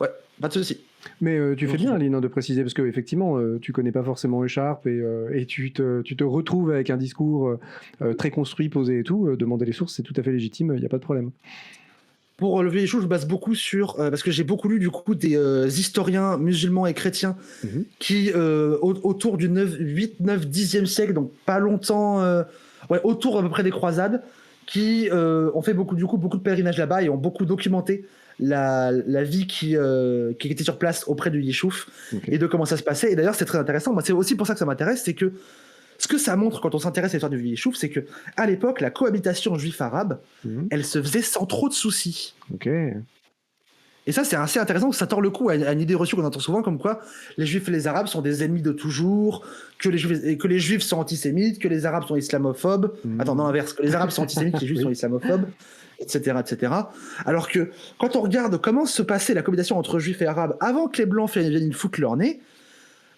Ouais, pas de souci. Mais tu fais Donc, bien, Aline, hein, de préciser, parce qu'effectivement, tu connais pas forcément Echarpe et tu te retrouves avec un discours très construit, posé et tout. Demander les sources, c'est tout à fait légitime, il n'y a pas de problème. Pour le vieux Yishuv, je base beaucoup sur parce que j'ai beaucoup lu du coup des historiens musulmans et chrétiens Mhm. qui autour du 8, 9, 10e siècle, donc pas longtemps, autour à peu près des croisades, qui ont fait beaucoup de pèlerinages là-bas et ont beaucoup documenté la vie qui était sur place auprès du Yishuv Ok. et de comment ça se passait. Et d'ailleurs, c'est très intéressant. Moi, c'est aussi pour ça que ça m'intéresse, c'est que ce que ça montre quand on s'intéresse à l'histoire du Yishuv, c'est que à l'époque, la cohabitation juif-arabe, Mhm. elle se faisait sans trop de soucis. Ok. Et ça, c'est assez intéressant, parce que ça tord le coup à une idée reçue qu'on entend souvent, comme quoi les Juifs et les Arabes sont des ennemis de toujours, que les Juifs sont antisémites, que les Arabes sont islamophobes. Mhm. Attends, non, l'inverse, que les Arabes sont antisémites, que les Juifs Oui. sont islamophobes, etc., etc. Alors que quand on regarde comment se passait la cohabitation entre Juifs et Arabes avant que les Blancs viennent foutre leur nez,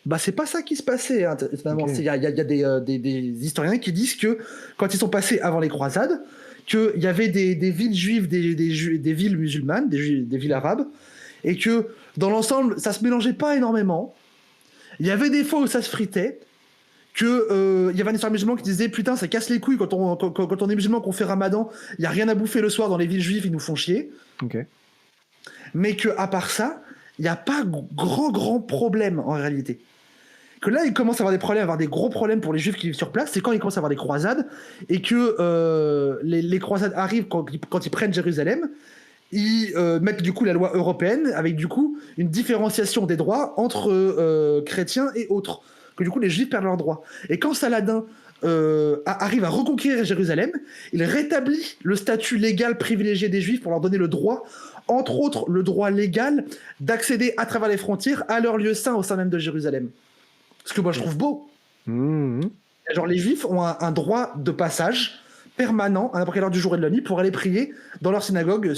bah c'est pas ça qui se passait. Hein, finalement. Ok. Il y a des historiens qui disent que quand ils sont passés avant les croisades, qu'il y avait des villes juives, des villes musulmanes, des villes arabes, et que dans l'ensemble, ça se mélangeait pas énormément. Il y avait des fois où ça se fritait, que il y avait un historien musulman qui disait putain, ça casse les couilles quand on est musulman, qu'on fait Ramadan, il y a rien à bouffer le soir dans les villes juives, ils nous font chier. Ok. Mais que à part ça, il n'y a pas grand problème en réalité. Que là, il commence à avoir des problèmes, à avoir des gros problèmes pour les juifs qui vivent sur place, c'est quand il commence à avoir des croisades, et que les croisades arrivent quand ils prennent Jérusalem, ils mettent du coup la loi européenne, avec du coup une différenciation des droits entre chrétiens et autres. Que du coup les juifs perdent leurs droits. Et quand Saladin arrive à reconquérir Jérusalem, il rétablit le statut légal privilégié des juifs pour leur donner le droit, entre autres le droit légal, d'accéder à travers les frontières à leur lieu saint au sein même de Jérusalem. Ce que moi je trouve beau. Mhm. Genre les juifs ont un droit de passage permanent à n'importe quelle heure du jour et de la nuit pour aller prier dans leur synagogue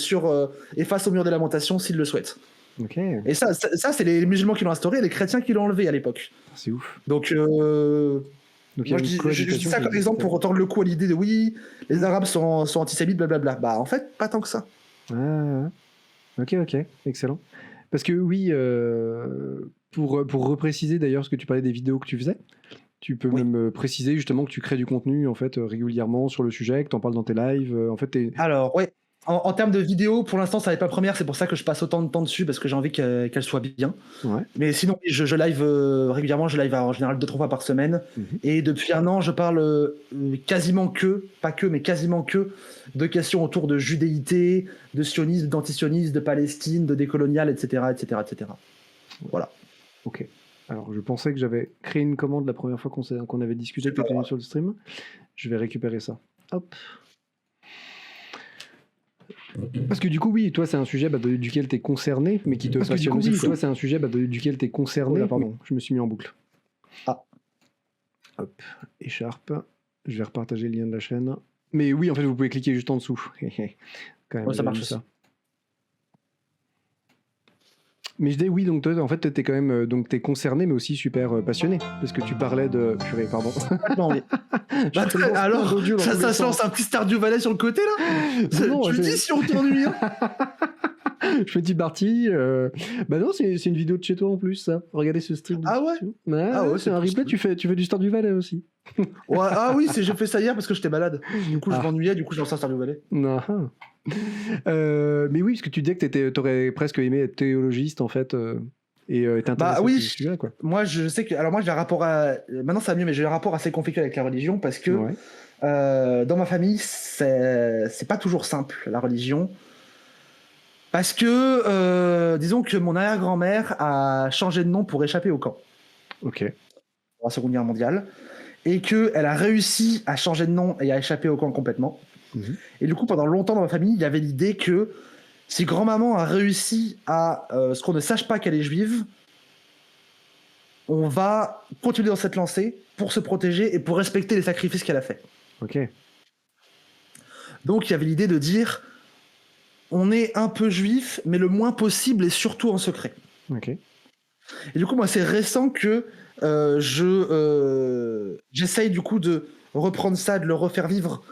et face au mur des lamentations s'ils le souhaitent. Ok. Et ça c'est les musulmans qui l'ont instauré et les chrétiens qui l'ont enlevé à l'époque. C'est ouf. Donc, Donc, il y a moi je une dis cohabitation ça qui comme existe. exemple pour tordre le cou à l'idée de oui, les arabes sont antisémites, blablabla. Bah en fait, pas tant que ça. Ah, ok, ok, excellent. Parce que oui, pour repréciser d'ailleurs ce que tu parlais des vidéos que tu Tu peux Oui. même préciser justement que tu crées du contenu en fait régulièrement sur le sujet, que tu en parles dans tes lives. En fait, Alors, ouais. En termes de vidéo, pour l'instant, ça va être ma première. C'est pour ça que je passe autant de temps dessus parce que j'ai envie qu'elle soit bien. Ouais. Mais sinon, je live régulièrement. Je live en général 2-3 fois par semaine. Et depuis un an, je parle quasiment pas que, mais quasiment que de questions autour de judéité, de sionisme, d'antisionisme, de Palestine, de décolonial, etc., etc., etc. Voilà. Ok. Alors, je pensais que j'avais créé une commande la première fois qu'on avait discuté que tu étais venu sur le stream. Je vais récupérer ça. Hop. Parce que du coup, oui, toi, c'est un sujet duquel tu es concerné, mais qui te passionne aussi. Toi, c'est un sujet duquel tu es concerné. Là, pardon, je me suis mis en boucle. Ah. Hop, écharpe. Je vais repartager le lien de la chaîne. Mais oui, en fait, vous pouvez cliquer juste en dessous. Quand même, ça marche aussi. Mais je dis oui, donc toi, en fait, t'es quand même donc t'es concerné, mais aussi super passionné, parce que tu parlais de purée, pardon. Non, mais... alors, ça se lance un petit Stardew Valley sur le côté là. Non, tu le dis si on t'ennuie. Je fais une petite partie. Bah non, c'est une vidéo de chez toi en plus, ça. Regardez ce stream. Ah ouais. Ouais, c'est un replay. Tu fais du Stardew Valley aussi. Ouais, ah oui, j'ai fait ça hier parce que j'étais malade. Du coup, je m'ennuyais. Du coup, j'ai lancé un Stardew Valley. Mais oui, parce que tu disais que t'aurais presque aimé être théologiste en fait. Et être intéressé oui, à ce sujet, quoi. Moi, je sais que. Alors, moi, j'ai un rapport à. Maintenant, ça va mieux, mais j'ai un rapport assez conflictuel avec la religion parce que dans ma famille, c'est pas toujours simple, la religion. Parce que, disons que mon arrière-grand-mère a changé de nom pour échapper au camp. Ok. Pour la Seconde Guerre mondiale. Et qu'elle a réussi à changer de nom et à échapper au camp complètement. Et du coup, pendant longtemps dans ma famille, il y avait l'idée que si grand-maman a réussi à ce qu'on ne sache pas qu'elle est juive, on va continuer dans cette lancée pour se protéger et pour respecter les sacrifices qu'elle a faits. Ok. Donc il y avait l'idée de dire on est un peu juif, mais le moins possible et surtout en secret. Ok. Et du coup, moi, c'est récent que j'essaye du coup de reprendre ça, de le refaire vivre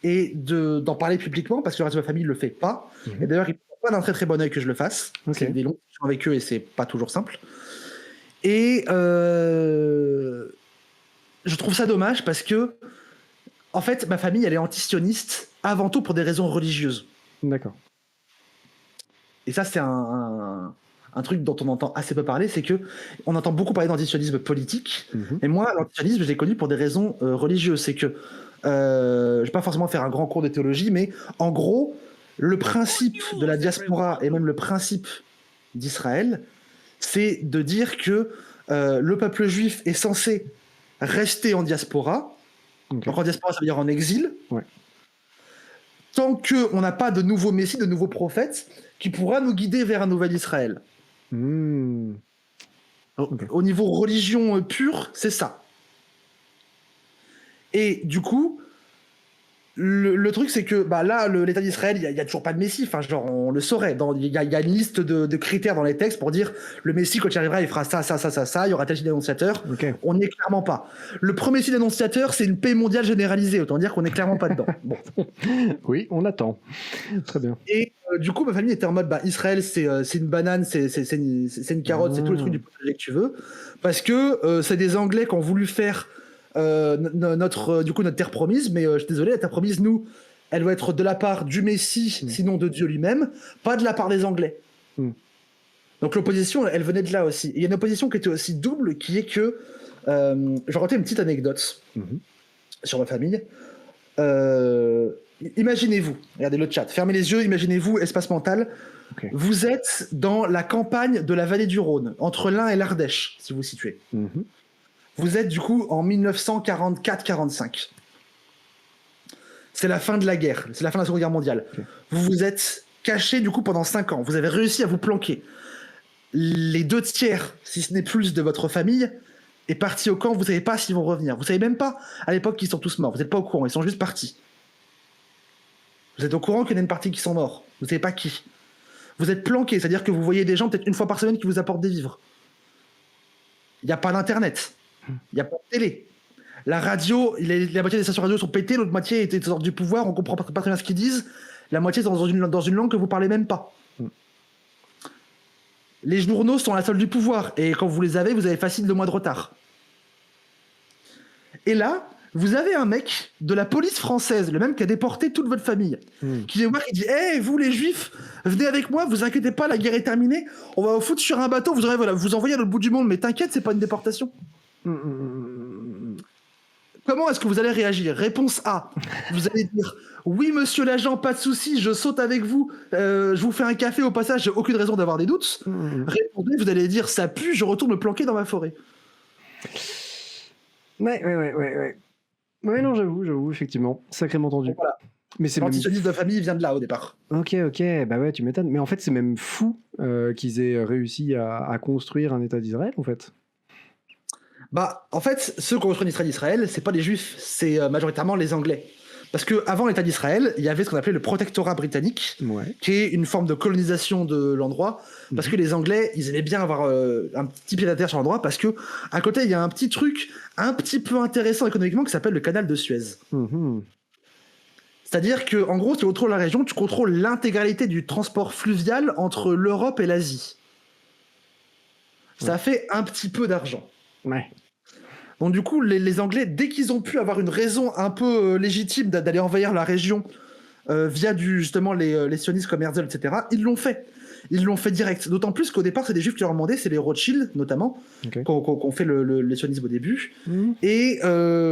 et d'en parler publiquement parce que le reste de ma famille ne le fait pas. Et d'ailleurs, ils ne sont pas d'un très très bon œil que je le fasse. C'est des longues discussions avec eux et c'est pas toujours simple. Et je trouve ça dommage parce que, en fait, ma famille, elle est antisioniste avant tout pour des raisons religieuses. D'accord. Et ça, c'est un truc dont on entend assez peu parler, c'est que on entend beaucoup parler d'antisionisme politique. Et moi, l'antisionisme, je l'ai connu pour des raisons religieuses. C'est que je vais pas forcément faire un grand cours de théologie, mais en gros, le principe de la diaspora et même le principe d'Israël, c'est de dire que le peuple juif est censé rester en diaspora. Donc en diaspora, ça veut dire en exil. Tant qu'on n'a pas de nouveau Messie, de nouveaux prophètes qui pourra nous guider vers un nouvel Israël. Au niveau religion pure, c'est ça. Et du coup, le truc, c'est que là, l'État d'Israël, il n'y a toujours pas de Messie. Enfin, genre, on le saurait. Il y a une liste de critères dans les textes pour dire le Messie, quand il arrivera, il fera ça, ça, ça, ça, ça. Il y aura tel signe d'annonciateur. On n'y est clairement pas. Le premier signe d'annonciateur, c'est une paix mondiale généralisée. Autant dire qu'on n'est clairement pas dedans. Bon. Oui, on attend. Très bien. Et du coup, ma famille était en mode Israël, c'est une banane, c'est une carotte, c'est tout le truc du potager que tu veux. Parce que c'est des Anglais qui ont voulu faire notre terre promise, mais je suis désolé, la terre promise, nous, elle doit être de la part du Messie, sinon de Dieu lui-même, pas de la part des Anglais. Donc l'opposition, elle venait de là aussi. Et il y a une opposition qui était aussi double, qui est que, je vais raconter une petite anecdote sur ma famille. Imaginez-vous, regardez le chat, fermez les yeux, imaginez-vous, espace mental. Vous êtes dans la campagne de la vallée du Rhône, entre l'Ain et l'Ardèche, si vous vous situez. Vous êtes du coup en 1944-45. C'est la fin de la guerre, c'est la fin de la Seconde Guerre mondiale. Vous vous êtes caché du coup pendant 5 ans. Vous avez réussi à vous planquer. Les 2/3, si ce n'est plus, de votre famille est parti au camp. Vous ne savez pas s'ils vont revenir. Vous ne savez même pas à l'époque qu'ils sont tous morts. Vous n'êtes pas au courant. Ils sont juste partis. Vous êtes au courant qu'il y en a une partie qui sont morts. Vous ne savez pas qui. Vous êtes planqué, c'est-à-dire que vous voyez des gens peut-être une fois par semaine qui vous apportent des vivres. Il n'y a pas d'internet. Il n'y a pas de télé. La radio, la moitié des stations radio sont pétées, l'autre moitié est hors du pouvoir, on comprend pas très bien ce qu'ils disent. La moitié est dans une langue que vous parlez même pas. Les journaux sont à la solde du pouvoir, et quand vous les avez facile 2 mois de retard. Et là, vous avez un mec de la police française, le même qui a déporté toute votre famille, qui vient voir, qui dit hey, vous les juifs, venez avec moi, vous inquiétez pas, la guerre est terminée, on va vous foutre sur un bateau, vous aurez, voilà, vous envoyer à l'autre bout du monde, mais t'inquiète, c'est pas une déportation. Comment est-ce que vous allez réagir? Réponse A, vous allez dire oui monsieur l'agent, pas de souci, je saute avec vous, je vous fais un café au passage, j'ai aucune raison d'avoir des doutes. Réponse B, vous allez dire ça pue, je retourne me planquer dans ma forêt. Ouais. Ouais, non, j'avoue, effectivement. Sacrément tendu. Voilà. Mais c'est l'antisionisme de famille vient de là au départ. Ok, bah ouais, tu m'étonnes. Mais en fait, c'est même fou qu'ils aient réussi à construire un État d'Israël, en fait. Bah, en fait, ceux qui ont construit l'État d'Israël, c'est pas les Juifs, c'est majoritairement les Anglais. Parce qu'avant l'État d'Israël, il y avait ce qu'on appelait le protectorat britannique, qui est une forme de colonisation de l'endroit, parce que les Anglais, ils aimaient bien avoir un petit pied à terre sur l'endroit, parce que à côté, il y a un petit truc un petit peu intéressant économiquement qui s'appelle le canal de Suez. C'est-à-dire que, en gros, tu contrôles la région, tu contrôles l'intégralité du transport fluvial entre l'Europe et l'Asie. Ça fait un petit peu d'argent. Ouais. Donc du coup, les Anglais, dès qu'ils ont pu avoir une raison un peu légitime d'aller envahir la région via justement les sionistes comme Herzl, etc., ils l'ont fait. Ils l'ont fait direct. D'autant plus qu'au départ, c'est des Juifs qui leur demandaient, c'est les Rothschild notamment, qu'on fait le sionisme au début. Et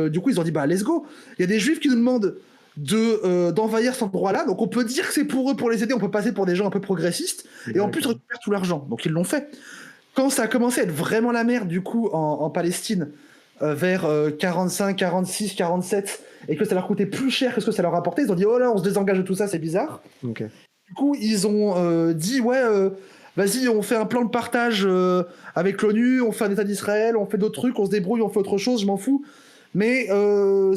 du coup, ils ont dit, bah let's go. Il y a des Juifs qui nous demandent d'envahir cet endroit-là, donc on peut dire que c'est pour eux, pour les aider, on peut passer pour des gens un peu progressistes, et en plus on récupère tout l'argent. Donc ils l'ont fait. Quand ça a commencé à être vraiment la merde, du coup, en Palestine, vers 45, 46, 47, et que ça leur coûtait plus cher que ce que ça leur rapportait, ils ont dit oh là, on se désengage de tout ça, c'est bizarre. Du coup, ils ont dit ouais, vas-y, on fait un plan de partage avec l'ONU, on fait un État d'Israël, on fait d'autres trucs, on se débrouille, on fait autre chose, je m'en fous, mais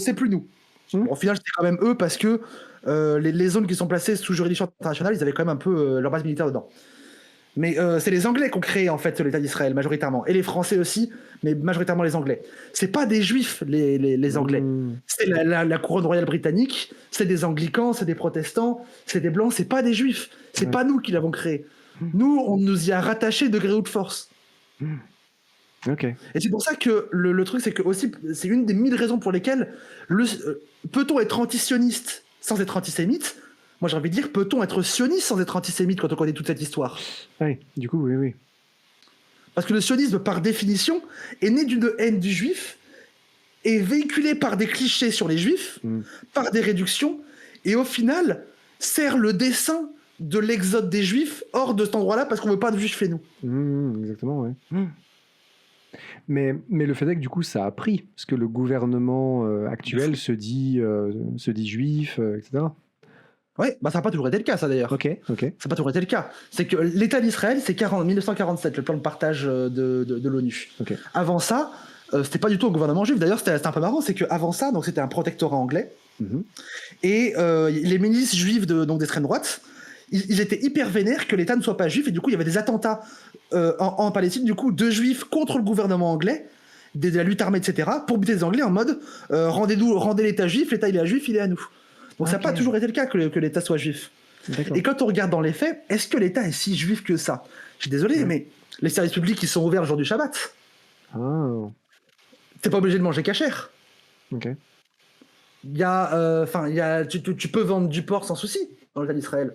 c'est plus nous. Bon, au final, c'était quand même eux parce que les zones qui sont placées sous juridiction internationale, ils avaient quand même un peu leur base militaire dedans. Mais c'est les Anglais qui ont créé en fait l'État d'Israël majoritairement, et les Français aussi, mais majoritairement les Anglais. C'est pas des Juifs les Anglais, c'est la couronne royale britannique, c'est des Anglicans, c'est des protestants, c'est des blancs, c'est pas des Juifs, c'est pas nous qui l'avons créé. Nous, on nous y a rattaché de gré ou de force. Et c'est pour ça que le truc, c'est que aussi, c'est une des 1000 raisons pour lesquelles peut-on être antisioniste sans être antisémite? Moi, j'ai envie de dire, peut-on être sioniste sans être antisémite quand on connaît toute cette histoire? Oui, du coup, oui. Parce que le sionisme, par définition, est né d'une haine du juif, est véhiculé par des clichés sur les juifs, par des réductions, et au final, sert le dessein de l'exode des juifs hors de cet endroit-là parce qu'on veut pas de juifs chez nous. Exactement, ouais. Mais le fait est que du coup, ça a pris, parce que le gouvernement actuel se dit juif, etc. Oui, bah ça n'a pas toujours été le cas, ça d'ailleurs. Ok. Ça n'a pas toujours été le cas. C'est que l'État d'Israël, c'est 1947, le plan de partage de l'ONU. Avant ça, c'était pas du tout un gouvernement juif. D'ailleurs, c'était un peu marrant, c'est qu'avant ça, donc c'était un protectorat anglais. Et les milices juives d'extrême droite, ils étaient hyper vénères que l'État ne soit pas juif. Et du coup, il y avait des attentats en Palestine, du coup, de juifs contre le gouvernement anglais, de la lutte armée, etc., pour buter les Anglais en mode rendez l'État juif, l'État il est à juif, il est à nous. Donc ça n'a pas toujours été le cas que l'État soit juif. Et quand on regarde dans les faits, est-ce que l'État est si juif que ça? Je suis désolé, mais les services publics, ils sont ouverts le jour du Shabbat. T'es pas obligé de manger cachère. Il y a, tu peux vendre du porc sans souci dans l'État d'Israël.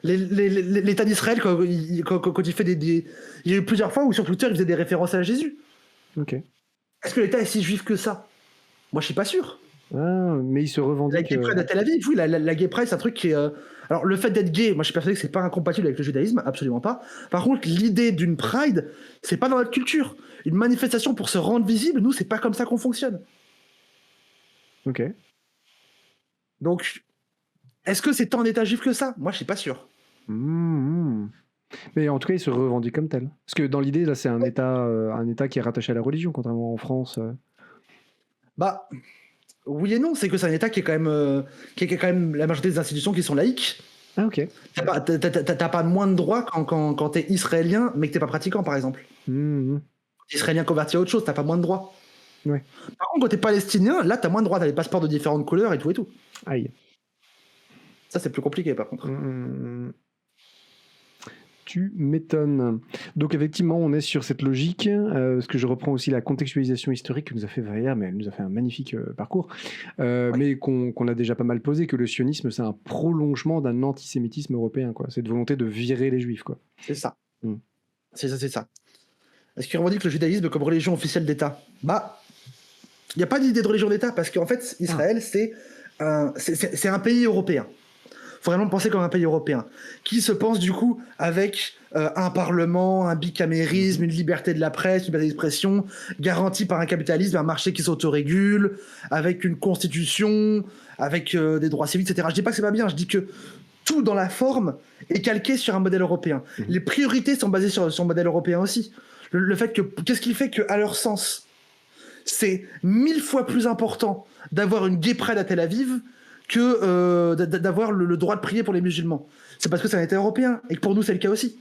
L'État d'Israël, quand il fait il y a eu plusieurs fois où sur Twitter, il faisait des références à Jésus. Est-ce que l'État est si juif que ça? Moi, je suis pas sûr. Mais il se revendique. La Gay Pride à Tel Aviv, oui, la Gay Pride, c'est un truc qui est. Alors, le fait d'être gay, moi, je suis persuadé que c'est pas incompatible avec le judaïsme, absolument pas. Par contre, l'idée d'une Pride, c'est pas dans notre culture. Une manifestation pour se rendre visible, nous, c'est pas comme ça qu'on fonctionne. Donc, est-ce que c'est tant un État juif que ça? Moi, je suis pas sûr. Mais en tout cas, il se revendique comme tel. Parce que dans l'idée, là, c'est un État qui est rattaché à la religion, contrairement en France. Bah. Oui et non, c'est que c'est un État qui est quand même la majorité des institutions qui sont laïques. T'as pas moins de droits quand t'es israélien, mais que t'es pas pratiquant, par exemple. Israélien converti à autre chose, t'as pas moins de droits. Par contre, quand t'es palestinien, là, t'as moins de droits, t'as des passeports de différentes couleurs et tout. Aïe. Ça, c'est plus compliqué, par contre. Tu m'étonnes. Donc effectivement, on est sur cette logique, parce que je reprends aussi la contextualisation historique que nous a fait Valérie, mais elle nous a fait un magnifique parcours, mais qu'on a déjà pas mal posé, que le sionisme, c'est un prolongement d'un antisémitisme européen, quoi. C'est une volonté de virer les juifs, quoi. C'est ça. C'est ça. Est-ce qu'il revendique le judaïsme comme religion officielle d'État ? Bah, il n'y a pas d'idée de religion d'État, parce qu'en fait, Israël, c'est un pays européen. Il faut vraiment le penser comme un pays européen, qui se pense du coup avec un parlement, un bicamérisme, une liberté de la presse, une liberté d'expression, garantie par un capitalisme, un marché qui s'autorégule, avec une constitution, avec des droits civiques, etc. Je dis pas que c'est pas bien, je dis que tout dans la forme est calqué sur un modèle européen. Les priorités sont basées sur le modèle européen aussi. Le fait que, qu'est-ce qui fait qu'à leur sens, c'est 1000 fois plus important d'avoir une gay pride à Tel Aviv que d'avoir le droit de prier pour les musulmans. C'est parce que ça a été européen, et que pour nous c'est le cas aussi.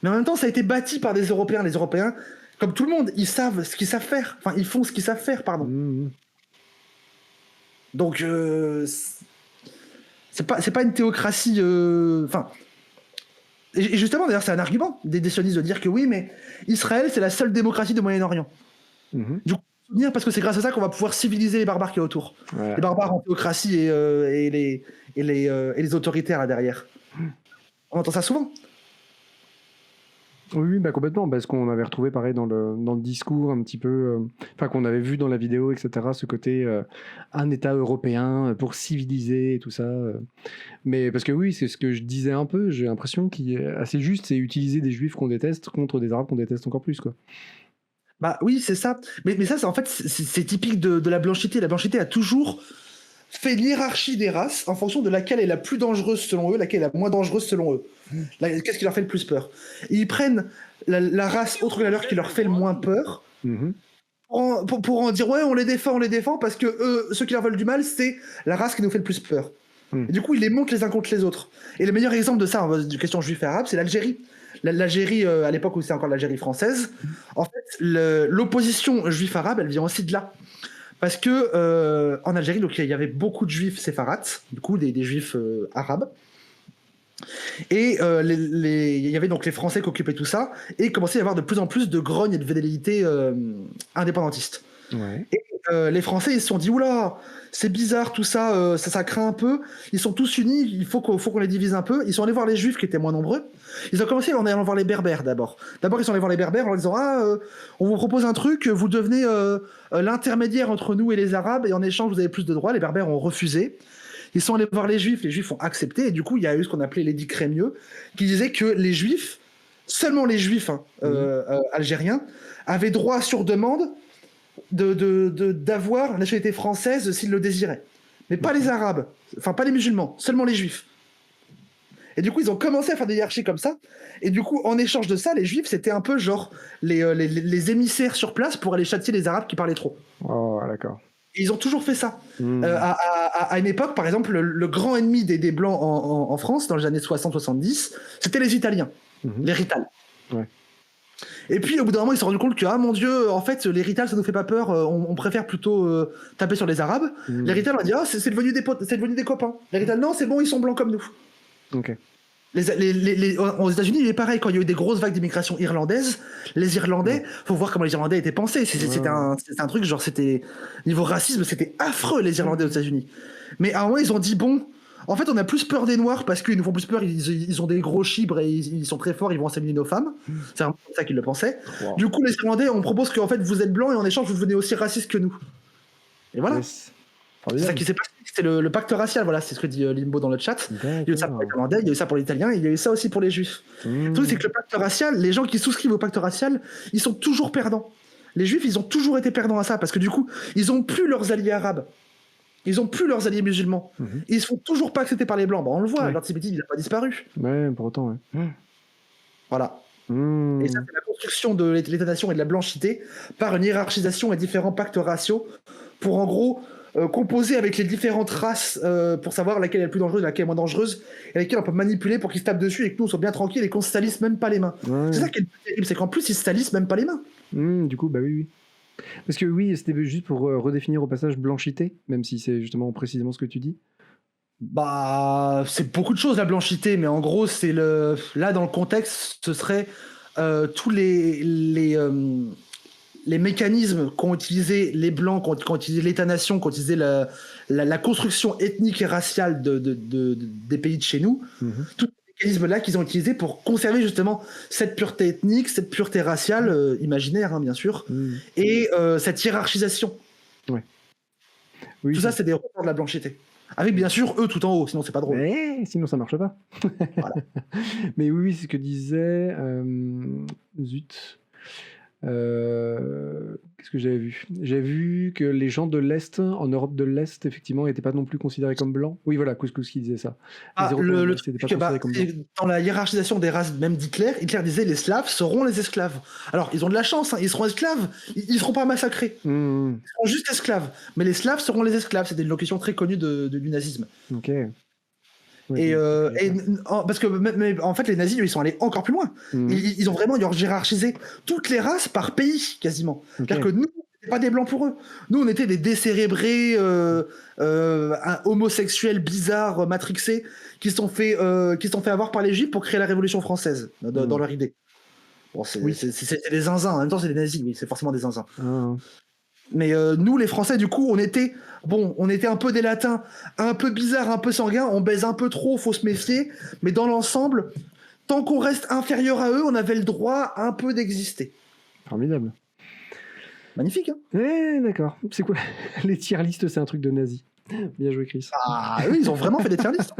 Mais en même temps, ça a été bâti par des Européens. Les Européens, comme tout le monde, ils savent ce qu'ils savent faire. Enfin, ils font ce qu'ils savent faire, pardon. Donc, c'est pas une théocratie... Enfin... Et justement, d'ailleurs, c'est un argument des sionistes de dire que oui, mais Israël, c'est la seule démocratie du Moyen-Orient. Du coup, parce que c'est grâce à ça qu'on va pouvoir civiliser les barbares qui est autour. Ouais. Les barbares en théocratie et les autoritaires là derrière. On entend ça souvent. Oui, bah complètement, parce qu'on avait retrouvé pareil dans le discours un petit peu, enfin qu'on avait vu dans la vidéo, etc., ce côté un État européen pour civiliser et tout ça. Mais parce que oui, c'est ce que je disais un peu, j'ai l'impression qu'il est assez juste, c'est utiliser des juifs qu'on déteste contre des arabes qu'on déteste encore plus, quoi. Bah oui, c'est ça. Mais ça, en fait, c'est typique de la blanchité. La blanchité a toujours fait l'hiérarchie des races en fonction de laquelle est la plus dangereuse selon eux, laquelle est la moins dangereuse selon eux. Qu'est-ce qui leur fait le plus peur ? Et ils prennent la race autre que la leur qui leur fait le moins peur pour en dire ouais, on les défend parce que ceux qui leur veulent du mal, c'est la race qui nous fait le plus peur. Et du coup, ils les montent les uns contre les autres. Et le meilleur exemple de ça, de question juif et arabe, c'est l'Algérie. L'Algérie, à l'époque où c'est encore l'Algérie française, en fait, l'opposition juif-arabe, elle vient aussi de là. Parce que en Algérie, donc, il y avait beaucoup de juifs séfarades, du coup, des juifs arabes. Et il y avait donc les Français qui occupaient tout ça, et il commençait à y avoir de plus en plus de grognes et de velléités indépendantistes. Ouais. Et les Français, ils se sont dit, oula, c'est bizarre tout ça, ça craint un peu. Ils sont tous unis, il faut qu'on les divise un peu. Ils sont allés voir les Juifs qui étaient moins nombreux. Ils ont commencé en allant voir les Berbères d'abord. D'abord, ils sont allés voir les Berbères en leur disant, on vous propose un truc, vous devenez l'intermédiaire entre nous et les Arabes, et en échange, vous avez plus de droits. Les Berbères ont refusé. Ils sont allés voir les Juifs ont accepté, et du coup, il y a eu ce qu'on appelait l'édit Crémieux, qui disait que les Juifs, seulement les Juifs algériens, avaient droit sur demande d'avoir la nationalité française s'ils le désiraient. Mais pas les Arabes, enfin pas les musulmans, seulement les Juifs. Et du coup, ils ont commencé à faire des hiérarchies comme ça, et du coup, en échange de ça, les Juifs, c'était un peu genre les émissaires sur place pour aller châtier les Arabes qui parlaient trop. Oh, d'accord. Et ils ont toujours fait ça. À une époque, par exemple, le grand ennemi des Blancs en France, dans les années 60-70, c'était les Italiens, les Rital. Ouais. Et puis, au bout d'un moment, ils se sont rendus compte que, ah mon Dieu, en fait, les Rital, ça nous fait pas peur, on préfère plutôt taper sur les Arabes. Les Rital, on a dit, ah, c'est devenu des copains. Les Rital, non, c'est bon, ils sont blancs comme nous. Ok. Aux États-Unis, il est pareil, quand il y a eu des grosses vagues d'immigration irlandaise, les Irlandais, faut voir comment les Irlandais étaient pensés. C'était un truc, genre, c'était. Niveau racisme, c'était affreux, les Irlandais aux États-Unis. Mais à un moment, ils ont dit, bon, en fait, on a plus peur des Noirs parce qu'ils nous font plus peur, ils ont des gros chibres et ils sont très forts, ils vont assassiner nos femmes. C'est un peu ça qu'ils le pensaient. Wow. Du coup, les Irlandais, on propose qu'en fait, vous êtes blancs et en échange, vous devenez aussi racistes que nous. Et voilà. Yes. C'est ça qui s'est passé, c'était le pacte racial, voilà, c'est ce que dit Limbo dans le chat. Il y a eu ça pour les Irlandais, il y a eu ça pour les Italiens, il y a eu ça aussi pour les Juifs. Le truc, c'est que le pacte racial, les gens qui souscrivent au pacte racial, ils sont toujours perdants. Les Juifs, ils ont toujours été perdants à ça, parce que du coup, ils ont plus leurs alliés arabes. Ils ont plus leurs alliés musulmans. Ils se font toujours pas accepter par les Blancs. Bon, on le voit, l'antisémitisme, il n'a pas disparu. Ouais, pour autant, ouais. Voilà. Et ça, c'est la construction de l'État-nation et de la blanchité par une hiérarchisation et différents pactes raciaux pour, en gros, composer avec les différentes races pour savoir laquelle est la plus dangereuse, laquelle est moins dangereuse, et laquelle on peut manipuler pour qu'ils se tapent dessus et que nous, on soit bien tranquilles et qu'on se salisse même pas les mains. Ouais. C'est ça qui est terrible, c'est qu'en plus, ils se salissent même pas les mains. Du coup, bah oui. Parce que oui, c'était juste pour redéfinir au passage blanchité, même si c'est justement précisément ce que tu dis. Bah, c'est beaucoup de choses la blanchité, mais en gros, là dans le contexte, ce serait tous les mécanismes qu'ont utilisé les Blancs, qu'ont utilisé l'État-nation, qu'ont utilisé la construction ethnique et raciale des pays de chez nous, tous les mécanismes-là qu'ils ont utilisés pour conserver justement cette pureté ethnique, cette pureté raciale, imaginaire, hein, bien sûr, et cette hiérarchisation. Ouais. Oui, tout ça, c'est des reports de la blanchité. Avec bien sûr eux tout en haut, sinon c'est pas drôle. Mais sinon ça marche pas. Voilà. Mais oui, c'est ce que disait. Zut. Qu'est-ce que j'avais vu? J'avais vu que les gens de l'Est, en Europe de l'Est, effectivement, n'étaient pas non plus considérés comme blancs. Oui, voilà, Couscous qui disait ça. Le truc, dans la hiérarchisation des races, même d'Hitler, Hitler disait les Slaves seront les esclaves. Alors, ils ont de la chance, hein, ils seront esclaves, ils seront pas massacrés. Ils seront juste esclaves. Mais les Slaves seront les esclaves. C'était une locution très connue du nazisme. Ok. Ouais, parce que mais en fait les nazis ils sont allés encore plus loin. Ils ont vraiment hiérarchisé toutes les races par pays quasiment. C'est-à-dire que nous on n'était pas des blancs pour eux. Nous on était des décérébrés homosexuels bizarres matrixés qui se sont fait avoir par les juifs pour créer la Révolution française dans leur idée. Bon, c'est des zinzins, en même temps c'est des nazis, mais c'est forcément des zinzins. Mais nous, les Français, du coup, on était un peu des latins, un peu bizarres, un peu sanguins, on baise un peu trop, faut se méfier, mais dans l'ensemble, tant qu'on reste inférieur à eux, on avait le droit un peu d'exister. Formidable. Magnifique, hein? Ouais, d'accord. C'est quoi? Les tier lists, c'est un truc de nazi. Bien joué, Chris. Ah oui, ils ont vraiment fait des tier lists.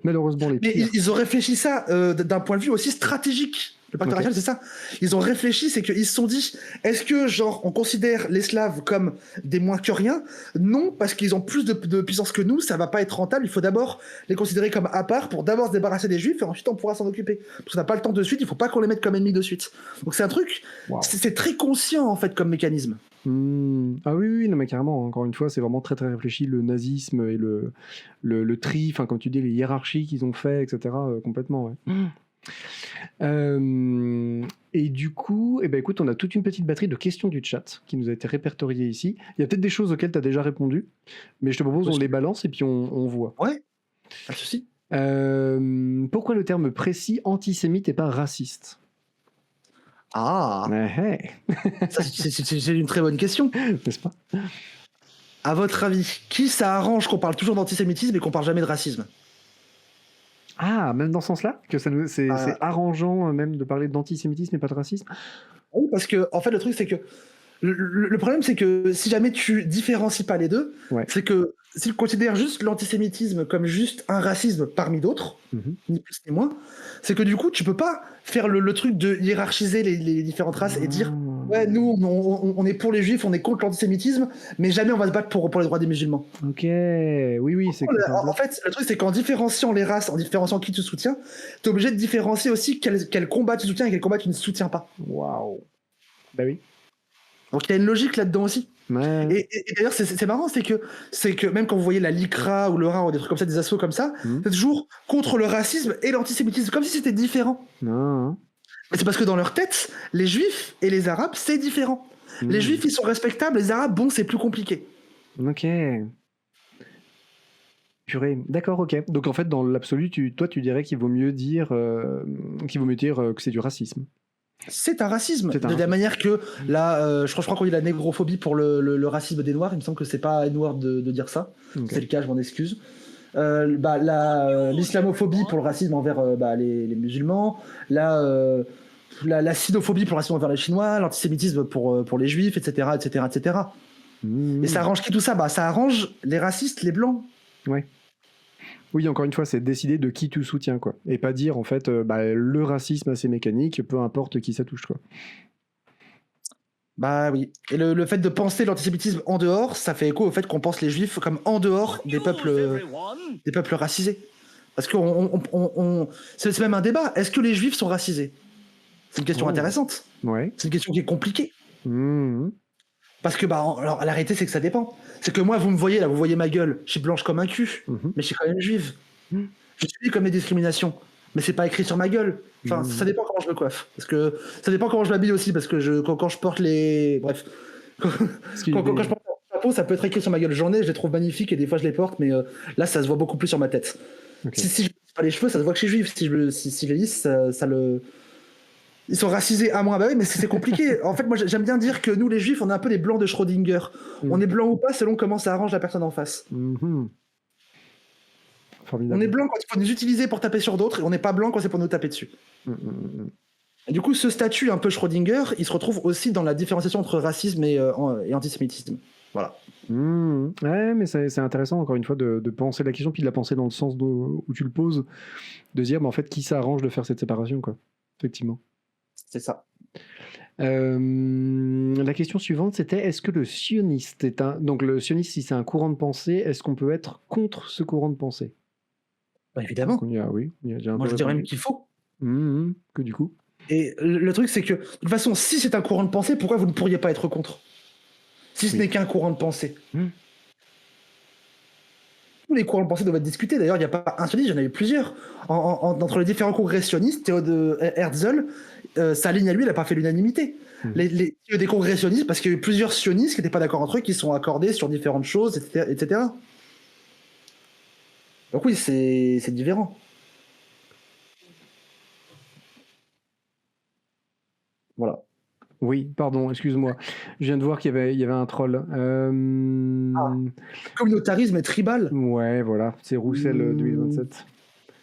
Malheureusement, les pires. Mais ils ont réfléchi ça d'un point de vue aussi stratégique. Le pacte racial, c'est ça. Ils ont réfléchi, c'est qu'ils se sont dit, est-ce que, genre, on considère les Slaves comme des moins que rien? Non, parce qu'ils ont plus de puissance que nous, ça va pas être rentable. Il faut d'abord les considérer comme à part pour d'abord se débarrasser des Juifs et ensuite on pourra s'en occuper. Parce qu'on n'a pas le temps de suite, il faut pas qu'on les mette comme ennemis de suite. Donc c'est un truc, c'est très conscient en fait comme mécanisme. Ah oui, non mais carrément, encore une fois, c'est vraiment très très réfléchi, le nazisme et le tri, enfin comme tu dis, les hiérarchies qu'ils ont fait, etc. Complètement, ouais. Et du coup, écoute, on a toute une petite batterie de questions du chat qui nous a été répertoriée ici. Il y a peut-être des choses auxquelles tu as déjà répondu, mais je te propose on les balance et puis on voit. Ouais, pas de souci. Pourquoi le terme précis antisémite et pas raciste? Ça, c'est une très bonne question. N'est-ce pas? À votre avis, qui ça arrange qu'on parle toujours d'antisémitisme et qu'on parle jamais de racisme? Ah, même dans ce sens-là, que c'est arrangeant même de parler d'antisémitisme et pas de racisme. Oui, parce que en fait le truc c'est que le problème c'est que si jamais tu différencies pas les deux, c'est que si tu considères juste l'antisémitisme comme juste un racisme parmi d'autres, ni plus ni moins, c'est que du coup tu peux pas faire le truc de hiérarchiser les différentes races et dire ouais nous on est pour les juifs, on est contre l'antisémitisme, mais jamais on va se battre pour les droits des musulmans. Ok, oui, c'est en fait le truc c'est qu'en différenciant les races, en différenciant qui tu soutiens, t'es obligé de différencier aussi quel combat tu soutiens et quel combat tu ne soutiens pas. Waouh. Bah oui. Donc il y a une logique là-dedans aussi. Ouais. Et d'ailleurs, c'est marrant, c'est que même quand vous voyez la LICRA ou le RA ou des trucs comme ça, des assos comme ça, c'est toujours contre le racisme et l'antisémitisme, comme si c'était différent. Non. Mais c'est parce que dans leur tête, les juifs et les arabes, c'est différent. Les juifs, ils sont respectables, les arabes, bon, c'est plus compliqué. Ok. Purée. D'accord, ok. Donc en fait, dans l'absolu, toi, tu dirais qu'il vaut mieux dire que c'est du racisme. C'est un racisme. De la manière que là, je crois qu'on dit la négrophobie pour le racisme des Noirs. Il me semble que c'est pas N-word de dire ça. Okay. C'est le cas, je m'en excuse. L'islamophobie pour le racisme envers les musulmans. La sinophobie pour le racisme envers les Chinois. L'antisémitisme pour les Juifs, etc., etc., etc. Et ça arrange qui tout ça? Ça arrange les racistes, les blancs. Ouais. Oui, encore une fois, c'est décider de qui tu soutiens, quoi. Et pas dire, en fait, le racisme assez mécanique, peu importe qui ça touche, quoi. Bah oui. Et le fait de penser l'antisémitisme en dehors, ça fait écho au fait qu'on pense les juifs comme en dehors des peuples racisés. Parce que c'est même un débat. Est-ce que les juifs sont racisés? C'est une question intéressante. Ouais. C'est une question qui est compliquée. Parce que alors, la réalité c'est que ça dépend. C'est que moi vous me voyez là, vous voyez ma gueule, je suis blanche comme un cul, mais je suis quand même juive. Je suis comme les discriminations, mais c'est pas écrit sur ma gueule. Enfin, ça dépend comment je me coiffe, parce que ça dépend comment je m'habille aussi, parce que quand je porte les, bref, quand je porte un chapeau, ça peut être écrit sur ma gueule. J'en ai, je les trouve magnifiques et des fois je les porte, mais là ça se voit beaucoup plus sur ma tête. Ok. Si je ne lisse pas les cheveux, ça se voit que je suis juif. Si je les lisse, ça le. Ils sont racisés à moi, bah oui, mais c'est compliqué. En fait, moi j'aime bien dire que nous les juifs, on est un peu les blancs de Schrödinger. On est blanc ou pas selon comment ça arrange la personne en face. Mhm. Formidable. On est blanc quand il faut nous utiliser pour taper sur d'autres et on n'est pas blanc quand c'est pour nous taper dessus. Et du coup, ce statut un peu Schrödinger, il se retrouve aussi dans la différenciation entre racisme et antisémitisme. Voilà. Ouais, mais c'est intéressant, encore une fois, de penser la question, puis de la penser dans le sens où tu le poses, de dire, mais en fait, qui s'arrange de faire cette séparation, quoi. Effectivement. C'est ça. La question suivante, c'était, est-ce que le sioniste est un... Donc, le sioniste, si c'est un courant de pensée, est-ce qu'on peut être contre ce courant de pensée? Bah, évidemment. Oui, il y a déjà un Moi, peu je dirais même répondu. qu'il faut. Que du coup. Et le truc, c'est que, de toute façon, si c'est un courant de pensée, pourquoi vous ne pourriez pas être contre? Si ce Oui. n'est qu'un courant de pensée. Tous les courants de pensée doivent être discutés. D'ailleurs, il n'y a pas un seul, il y en a eu plusieurs. Entre les différents congrégionnistes, Théo de Herzl, sa ligne à lui, elle n'a pas fait l'unanimité. Il y a des congrégionnistes, parce qu'il y a eu plusieurs sionistes qui n'étaient pas d'accord entre eux, qui sont accordés sur différentes choses, etc. Donc oui, c'est différent. Voilà. Oui, pardon, excuse-moi. Je viens de voir qu'il y avait un troll. Communautarisme et tribal. Ouais, voilà, c'est Roussel 2027.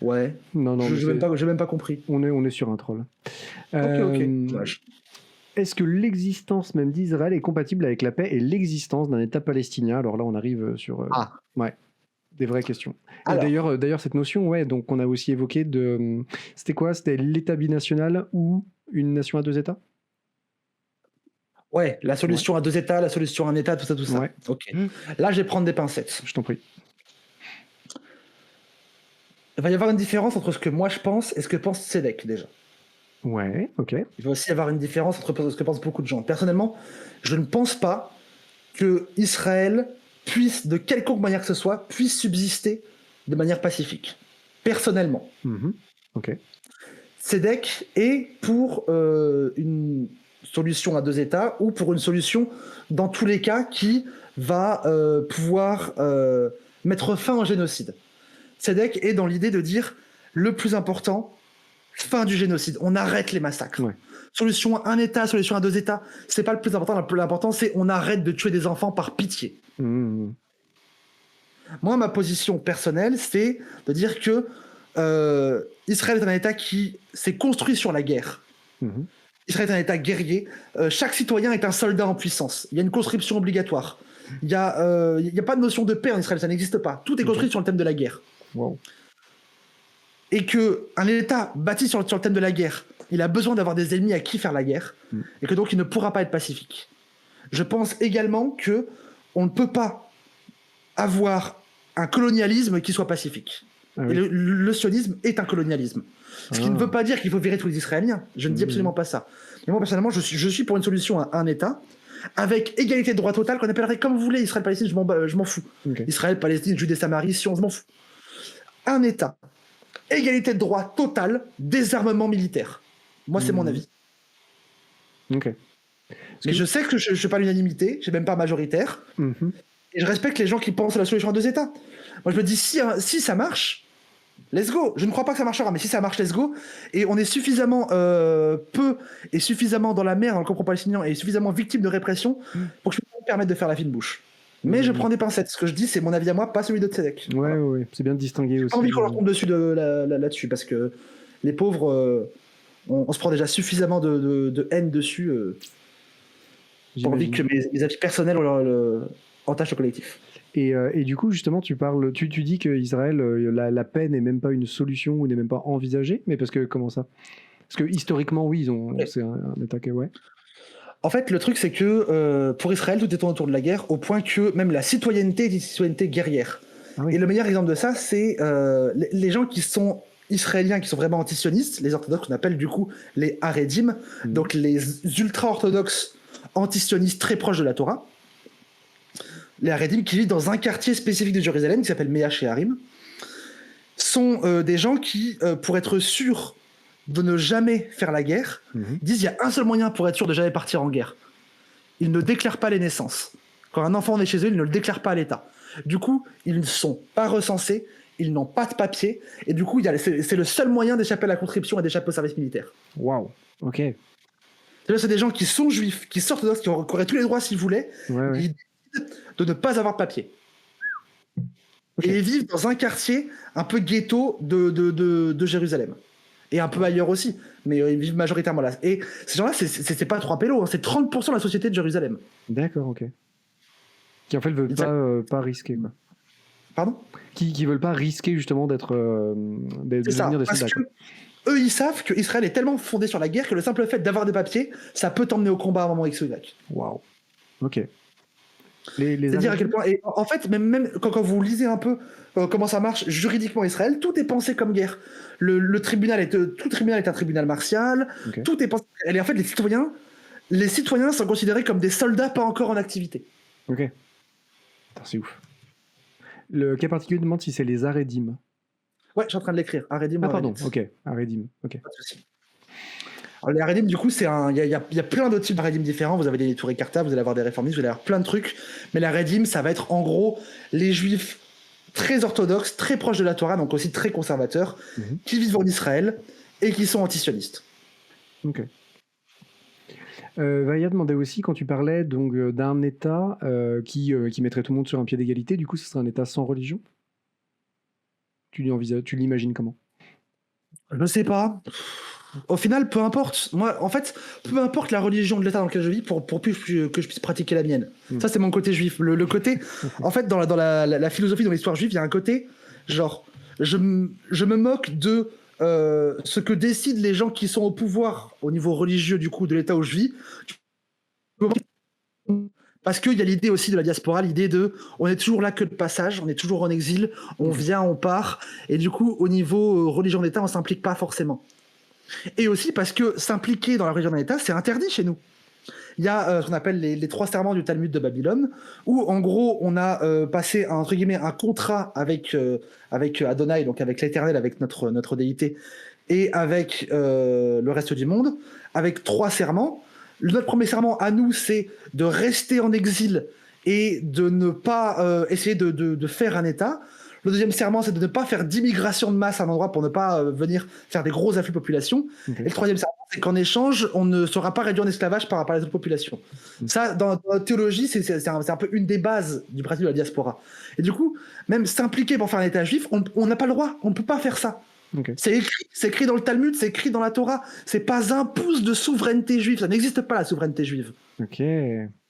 Ouais. Non, Je n'ai même pas compris. On est sur un troll. Ok. Dommage. Est-ce que l'existence même d'Israël est compatible avec la paix et l'existence d'un État palestinien? Alors là, on arrive sur des vraies questions. Et d'ailleurs, cette notion, donc qu'on a aussi évoquée de... C'était quoi? C'était l'État binational ou une nation à deux États? Ouais, la solution à deux États, la solution à un État, tout ça. Ouais. Ok. Là, je vais prendre des pincettes. Je t'en prie. Il va y avoir une différence entre ce que moi je pense et ce que pense Sédèque, déjà. Ouais, ok. Il va aussi y avoir une différence entre ce que pensent beaucoup de gens. Personnellement, je ne pense pas que Israël puisse, de quelconque manière que ce soit, puisse subsister de manière pacifique. Personnellement. Ok. Sédèque est pour une solution à deux États ou pour une solution, dans tous les cas, qui va pouvoir mettre fin au génocide. Sédèque est dans l'idée de dire le plus important, fin du génocide, on arrête les massacres. Ouais. Solution à un État, solution à deux États, c'est pas le plus important. Le plus important, c'est on arrête de tuer des enfants par pitié. Moi, ma position personnelle, c'est de dire que Israël est un État qui s'est construit sur la guerre. Israël est un État guerrier. Chaque citoyen est un soldat en puissance. Il y a une conscription obligatoire. Il n'y a pas de notion de paix en Israël, ça n'existe pas. Tout est construit sur le thème de la guerre. Wow. Et qu'un État bâti sur le thème de la guerre, il a besoin d'avoir des ennemis à qui faire la guerre, et que donc il ne pourra pas être pacifique. Je pense également qu'on ne peut pas avoir un colonialisme qui soit pacifique. Et le sionisme est un colonialisme. Ce qui ne veut pas dire qu'il faut virer tous les Israéliens. Je ne dis absolument pas ça. Mais moi, personnellement, je suis pour une solution à un État avec égalité de droit total, qu'on appellerait comme vous voulez, Israël-Palestine, je m'en fous. Israël, Palestine, Judée-Samarie, Sion, je m'en fous. Un État, égalité de droit total, désarmement militaire. Moi, c'est mon avis. Ok. Mais je sais que je ne suis pas l'unanimité, je suis même pas majoritaire, et je respecte les gens qui pensent à la solution à deux États. Moi, je me dis, si ça marche, let's go. Je ne crois pas que ça marchera, mais si ça marche, let's go. Et on est suffisamment peu et suffisamment dans la merde dans le camp palestinien et suffisamment victime de répression pour que je puisse me permettre de faire la fine bouche. Mais je prends des pincettes. Ce que je dis, c'est mon avis à moi, pas celui de Tzedek. Ouais. C'est bien de distinguer aussi. J'ai pas envie qu'on leur tombe dessus là-dessus, parce que les pauvres, on se prend déjà suffisamment de haine dessus. Pour envie que mes avis personnels entachent le collectif. Et du coup, justement, tu dis qu'Israël, la paix n'est même pas une solution ou n'est même pas envisagée, mais parce que, comment ça? Parce que historiquement, oui, c'est un État que, ouais. En fait, le truc, c'est que pour Israël, tout est autour de la guerre, au point que même la citoyenneté est une citoyenneté guerrière. Et le meilleur exemple de ça, c'est les gens qui sont israéliens, qui sont vraiment antisionistes, les orthodoxes qu'on appelle du coup les Haredim, donc les ultra-orthodoxes antisionistes très proches de la Torah. Les Haredim qui vivent dans un quartier spécifique de Jérusalem qui s'appelle Mea Shearim, sont des gens qui, pour être sûrs de ne jamais faire la guerre, disent il y a un seul moyen pour être sûr de jamais partir en guerre. Ils ne déclarent pas les naissances. Quand un enfant naît chez eux, ils ne le déclarent pas à l'État. Du coup, ils ne sont pas recensés, ils n'ont pas de papier, et du coup, c'est le seul moyen d'échapper à la conscription et d'échapper au service militaire. Waouh. Ok. C'est des gens qui sont juifs, qui sont orthodoxes, qui auraient tous les droits s'ils voulaient, Ouais. ils décident de ne pas avoir de papier. Ok. Et ils vivent dans un quartier un peu ghetto de Jérusalem. Et un peu ailleurs aussi, mais ils vivent majoritairement là. Et ces gens-là, c'est pas 3 pélos, hein, c'est 30% de la société de Jérusalem. D'accord, ok. Qui en fait veulent pas risquer, quoi. Pardon ? Qui veulent pas risquer justement de C'est ça, devenir des parce soldats. que eux, ils savent qu'Israël est tellement fondé sur la guerre que le simple fait d'avoir des papiers, ça peut t'emmener au combat à un moment X ou Y. Waouh. Ok. C'est dire à quel point. Et en fait, même quand vous lisez un peu comment ça marche juridiquement Israël, tout est pensé comme guerre. Tout tribunal est un tribunal martial. Okay. Tout est pensé. Et en fait, les citoyens sont considérés comme des soldats pas encore en activité. Ok. Attends, c'est ouf. Le cas particulier demande si c'est les Haredim. Ouais, je suis en train de l'écrire. Haredim. Ah pardon. Ok. Haredim. Ok. Pas de souci. Alors, les Haredim, du coup, il y a plein d'autres types d'Haredim différents. Vous avez des Touré Karta, vous allez avoir des réformistes, vous allez avoir plein de trucs. Mais les Haredim, ça va être en gros les juifs très orthodoxes, très proches de la Torah, donc aussi très conservateurs, qui vivent en Israël et qui sont antisionistes. Ok. Vaya demandait aussi, quand tu parlais donc d'un État qui mettrait tout le monde sur un pied d'égalité, du coup, ce serait un État sans religion. Tu l'imagines comment? Je sais pas. Au final, peu importe. Moi, en fait, peu importe la religion de l'État dans lequel je vis, pour plus que je puisse pratiquer la mienne. Ça, c'est mon côté juif. Le côté, en fait, dans la philosophie, dans l'histoire juive, il y a un côté, genre, je me moque de ce que décident les gens qui sont au pouvoir au niveau religieux, du coup, de l'État où je vis. Parce qu'il y a l'idée aussi de la diaspora, l'idée de on est toujours là que de passage, on est toujours en exil, on vient, on part, et du coup, au niveau religion d'État, on s'implique pas forcément. Et aussi parce que s'impliquer dans la religion d'un État, c'est interdit chez nous. Il y a ce qu'on appelle les 3 serments du Talmud de Babylone, où en gros, on a passé entre guillemets un contrat avec Adonai, donc avec l'Éternel, avec notre déité, et avec le reste du monde, avec 3 serments. Notre premier serment à nous, c'est de rester en exil et de ne pas essayer de faire un État. Le deuxième serment, c'est de ne pas faire d'immigration de masse à un endroit pour ne pas venir faire des gros afflux de population. Okay. Et le troisième serment, c'est qu'en échange, on ne sera pas réduit en esclavage par rapport à les autres populations. Ça, dans la théologie, c'est un peu une des bases du principe de la diaspora. Et du coup, même s'impliquer pour faire un État juif, on n'a pas le droit, on ne peut pas faire ça. Okay. C'est écrit dans le Talmud, c'est écrit dans la Torah. C'est pas un pouce de souveraineté juive. Ça n'existe pas, la souveraineté juive. Ok.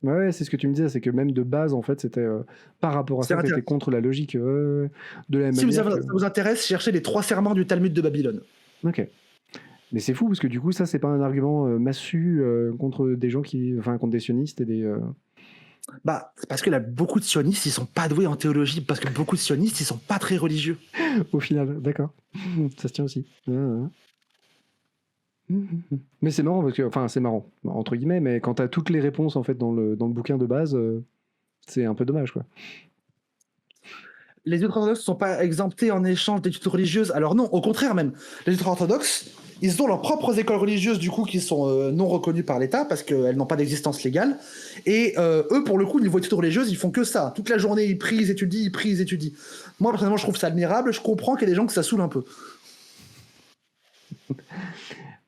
Ouais, c'est ce que tu me disais, c'est que même de base, en fait, c'était par rapport à ça, c'était contre la logique de la même manière. Si ça vous intéresse, cherchez les 3 serments du Talmud de Babylone. Ok. Mais c'est fou, parce que du coup, ça, c'est pas un argument massu contre des gens contre des sionistes et des... Bah, c'est parce que là, beaucoup de sionistes, ils sont pas doués en théologie, parce que beaucoup de sionistes, ils sont pas très religieux. Au final, d'accord. Ça se tient aussi. Mais c'est marrant, parce que, enfin, c'est marrant, entre guillemets, mais quand t'as toutes les réponses, en fait, dans le bouquin de base, c'est un peu dommage, quoi. Les ultra-orthodoxes ne sont pas exemptés en échange d'études religieuses. Alors non, au contraire même. Les ultra-orthodoxes, ils ont leurs propres écoles religieuses, du coup, qui sont non reconnues par l'État, parce qu'elles n'ont pas d'existence légale. Et eux, pour le coup, niveau études religieuses, ils font que ça. Toute la journée, ils prient, ils étudient, Moi, personnellement, je trouve ça admirable. Je comprends qu'il y a des gens que ça saoule un peu.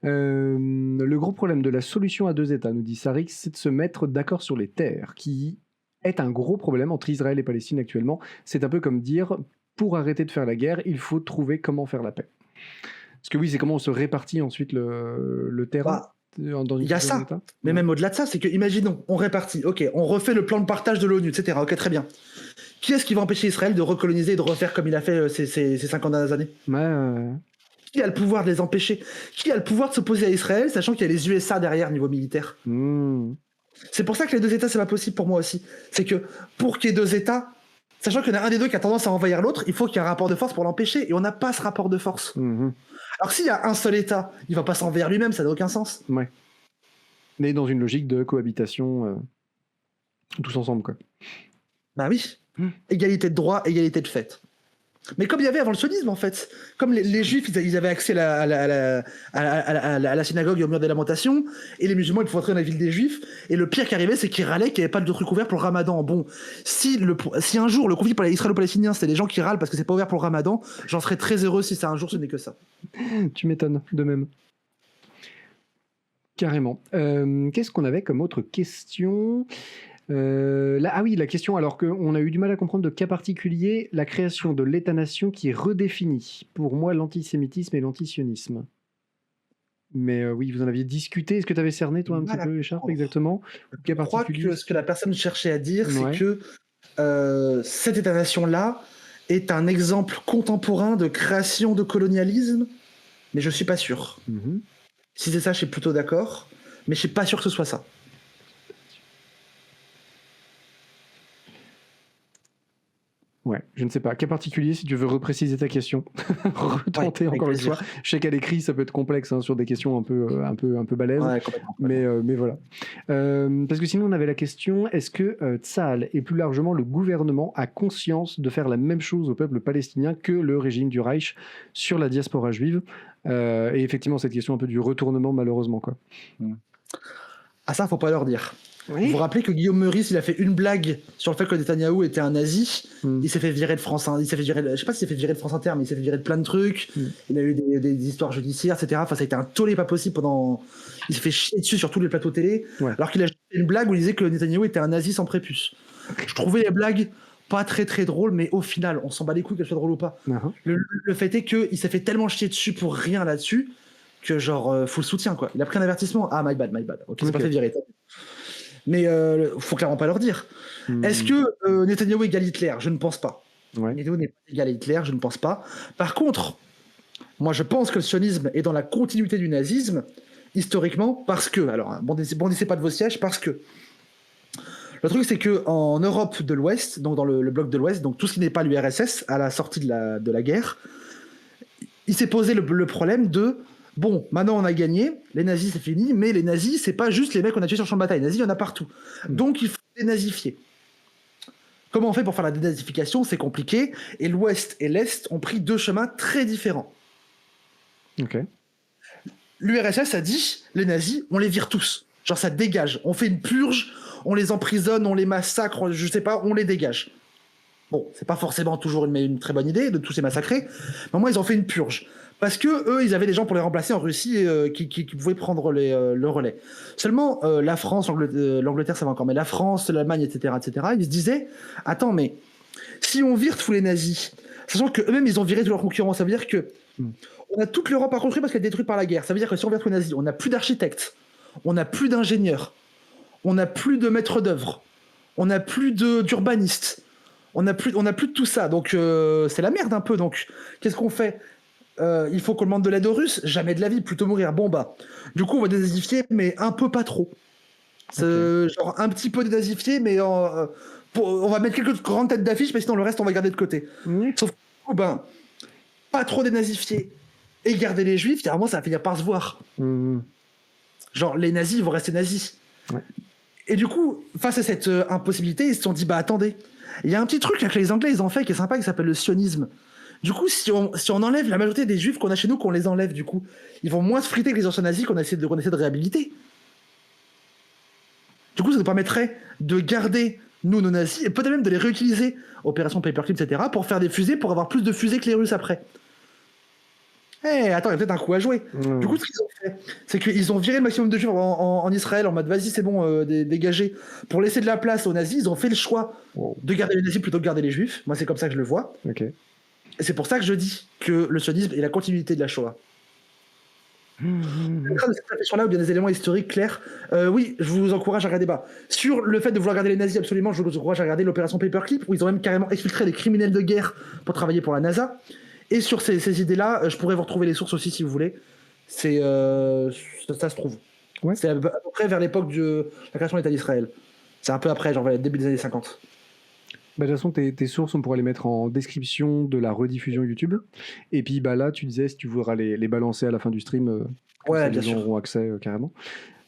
Le gros problème de la solution à 2 États, nous dit Sarix, c'est de se mettre d'accord sur les terres, qui est un gros problème entre Israël et Palestine actuellement. C'est un peu comme dire, pour arrêter de faire la guerre, il faut trouver comment faire la paix. Parce que oui, c'est comment on se répartit ensuite le terrain. Il y a ça, mais même au-delà de ça, c'est que, imaginons, on répartit, ok, on refait le plan de partage de l'ONU, etc. Ok, très bien. Qui est-ce qui va empêcher Israël de recoloniser et de refaire comme il a fait ces 50 dernières années ? Qui a le pouvoir de les empêcher ? Qui a le pouvoir de s'opposer à Israël, sachant qu'il y a les USA derrière niveau militaire ? C'est pour ça que les 2 États, c'est pas possible pour moi aussi. C'est que pour qu'il y ait 2 États, sachant qu'il y en a un des 2 qui a tendance à envahir l'autre, il faut qu'il y ait un rapport de force pour l'empêcher, et on n'a pas ce rapport de force. Alors s'il y a un seul État, il va pas s'envahir lui-même, ça n'a aucun sens. Ouais. Mais dans une logique de cohabitation, tous ensemble, quoi. Bah oui. Égalité de droit, égalité de fait. Mais comme il y avait avant le sionisme, en fait. Comme les juifs, ils avaient accès à la synagogue et au mur des lamentations, et les musulmans, ils pouvaient entrer dans la ville des juifs, et le pire qui arrivait, c'est qu'ils râlaient qu'il n'y avait pas de truc ouvert pour le ramadan. Bon, si un jour le conflit israélo-palestinien, c'était les gens qui râlent parce que c'est pas ouvert pour le ramadan, j'en serais très heureux si ça un jour ce n'est que ça. Tu m'étonnes, de même. Carrément. Qu'est-ce qu'on avait comme autre question ? La question, alors qu'on a eu du mal à comprendre de cas particulier, la création de l'État-nation qui redéfinit, pour moi, l'antisémitisme et l'antisionisme. Mais oui, vous en aviez discuté. Est-ce que tu avais cerné, toi, un petit peu, Écharpe, exactement ? Je crois que ce que la personne cherchait à dire, c'est que cette État-nation-là est un exemple contemporain de création de colonialisme, mais je suis pas sûr. Si c'est ça, je suis plutôt d'accord, mais je suis pas sûr que ce soit ça. Ouais, je ne sais pas. Cas particulier, si tu veux repréciser ta question, retenter encore une fois. Je sais qu'à l'écrit, ça peut être complexe sur des questions un peu balèzes, mais voilà. Parce que sinon, on avait la question, est-ce que Tsahal et plus largement le gouvernement a conscience de faire la même chose au peuple palestinien que le régime du Reich sur la diaspora juive et effectivement, cette question un peu du retournement, malheureusement, quoi. Ah ça, faut pas leur dire. Oui. Vous vous rappelez que Guillaume Meurice, il a fait une blague sur le fait que Netanyahou était un nazi. Il s'est fait virer de France. Il s'est fait virer. Je sais pas s'il s'est fait virer de France Inter, mais il s'est fait virer de plein de trucs. Il a eu des histoires judiciaires, etc. Enfin, ça a été un tollé pas possible pendant. Il s'est fait chier dessus sur tous les plateaux télé. Alors qu'il a fait une blague où il disait que Netanyahou était un nazi sans prépuce. Je trouvais les blagues pas très très drôles, mais au final, on s'en bat les couilles qu'elles soient drôles ou pas. Le fait est qu'il s'est fait tellement chier dessus pour rien là-dessus que genre faut le soutien quoi. Il a pris un avertissement. Ah my bad. Ok, c'est pas fait virer. Mais faut clairement pas leur dire. Est-ce que Netanyahou égale Hitler ? Je ne pense pas. Netanyahou n'est pas égal à Hitler, je ne pense pas. Par contre, moi je pense que le sionisme est dans la continuité du nazisme, historiquement, parce que, alors bondissez pas de vos sièges, parce que le truc c'est que en Europe de l'Ouest, donc dans le bloc de l'Ouest, donc tout ce qui n'est pas l'URSS, à la sortie de la guerre, il s'est posé le problème de bon, maintenant on a gagné, les nazis c'est fini, mais les nazis c'est pas juste les mecs qu'on a tués sur le champ de bataille, les nazis il y en a partout. Donc il faut dénazifier. Comment on fait pour faire la dénazification ? C'est compliqué, et l'Ouest et l'Est ont pris deux chemins très différents. L'URSS a dit, les nazis, on les vire tous. Genre ça dégage, on fait une purge, on les emprisonne, on les massacre, je sais pas, on les dégage. Bon, c'est pas forcément toujours une très bonne idée de tous les massacrer, mais au moins ils ont fait une purge. Parce que eux, ils avaient des gens pour les remplacer en Russie qui pouvaient prendre le relais. Seulement, la France, l'Angleterre, ça va encore, mais la France, l'Allemagne, etc., ils se disaient, attends, mais si on vire tous les nazis, sachant qu'eux-mêmes, ils ont viré tous leurs concurrents, ça veut dire que on a toute l'Europe à construire parce qu'elle est détruite par la guerre. Ça veut dire que si on vire tous les nazis, on n'a plus d'architectes, on n'a plus d'ingénieurs, on n'a plus de maîtres d'œuvre, on n'a plus d'urbanistes, on n'a plus de tout ça. Donc, c'est la merde un peu. Donc, qu'est-ce qu'on fait ? Il faut qu'on demande de l'aide aux Russes, jamais de la vie, plutôt mourir. Bon bah, du coup on va dénazifier, mais un peu pas trop. Genre un petit peu dénazifié, mais on va mettre quelques grandes têtes d'affiche, mais sinon le reste on va garder de côté. Sauf que ben, pas trop dénazifier et garder les juifs, vraiment ça va finir par se voir. Genre les nazis ils vont rester nazis. Et du coup, face à cette impossibilité, ils se sont dit bah attendez, il y a un petit truc là, que les Anglais ils ont fait qui est sympa, qui s'appelle le sionisme. Du coup, si on enlève la majorité des juifs qu'on a chez nous, qu'on les enlève, du coup, ils vont moins se friter que les anciens nazis qu'on essaie de réhabiliter. Du coup, ça nous permettrait de garder, nous, nos nazis, et peut-être même de les réutiliser, opération Paperclip, etc., pour faire des fusées, pour avoir plus de fusées que les Russes après. Attends, il y a peut-être un coup à jouer. Du coup, ce qu'ils ont fait, c'est qu'ils ont viré le maximum de juifs en Israël, en mode vas-y, c'est bon, dégagez. Pour laisser de la place aux nazis, ils ont fait le choix de garder les nazis plutôt que de garder les juifs. Moi, c'est comme ça que je le vois. Et c'est pour ça que je dis que le sionisme est la continuité de la Shoah. Cette réflexion-là, ou bien des éléments historiques clairs, oui, je vous encourage à regarder sur le fait de vouloir garder les nazis, absolument, je vous encourage à regarder l'opération Paperclip, où ils ont même carrément exfiltré des criminels de guerre pour travailler pour la NASA. Et sur ces idées-là, je pourrais vous retrouver les sources aussi si vous voulez. Ça se trouve. C'est à peu près vers l'époque de la création de l'État d'Israël. C'est un peu après, genre début des années 50. De toute façon, tes sources, on pourra les mettre en description de la rediffusion YouTube. Et puis là, tu disais, si tu voudras les balancer à la fin du stream, bien sûr. Ils auront accès carrément.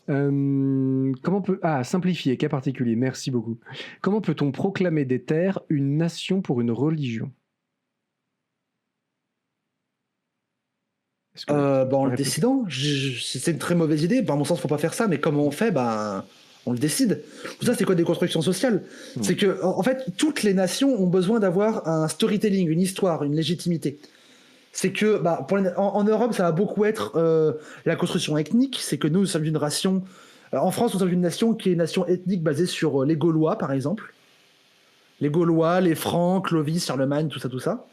Comment simplifier, cas particulier, merci beaucoup. Comment peut-on proclamer des terres une nation pour une religion ? En le décidant. Si c'est une très mauvaise idée, à mon sens, faut pas faire ça, mais comment on fait, on le décide. Tout ça, c'est quoi des constructions sociales? C'est que, en fait, toutes les nations ont besoin d'avoir un storytelling, une histoire, une légitimité. C'est que, en Europe, ça va beaucoup être la construction ethnique. C'est que nous sommes d'une nation. En France, nous sommes une nation qui est une nation ethnique basée sur les Gaulois, par exemple. Les Gaulois, les Francs, Clovis, Charlemagne, tout ça.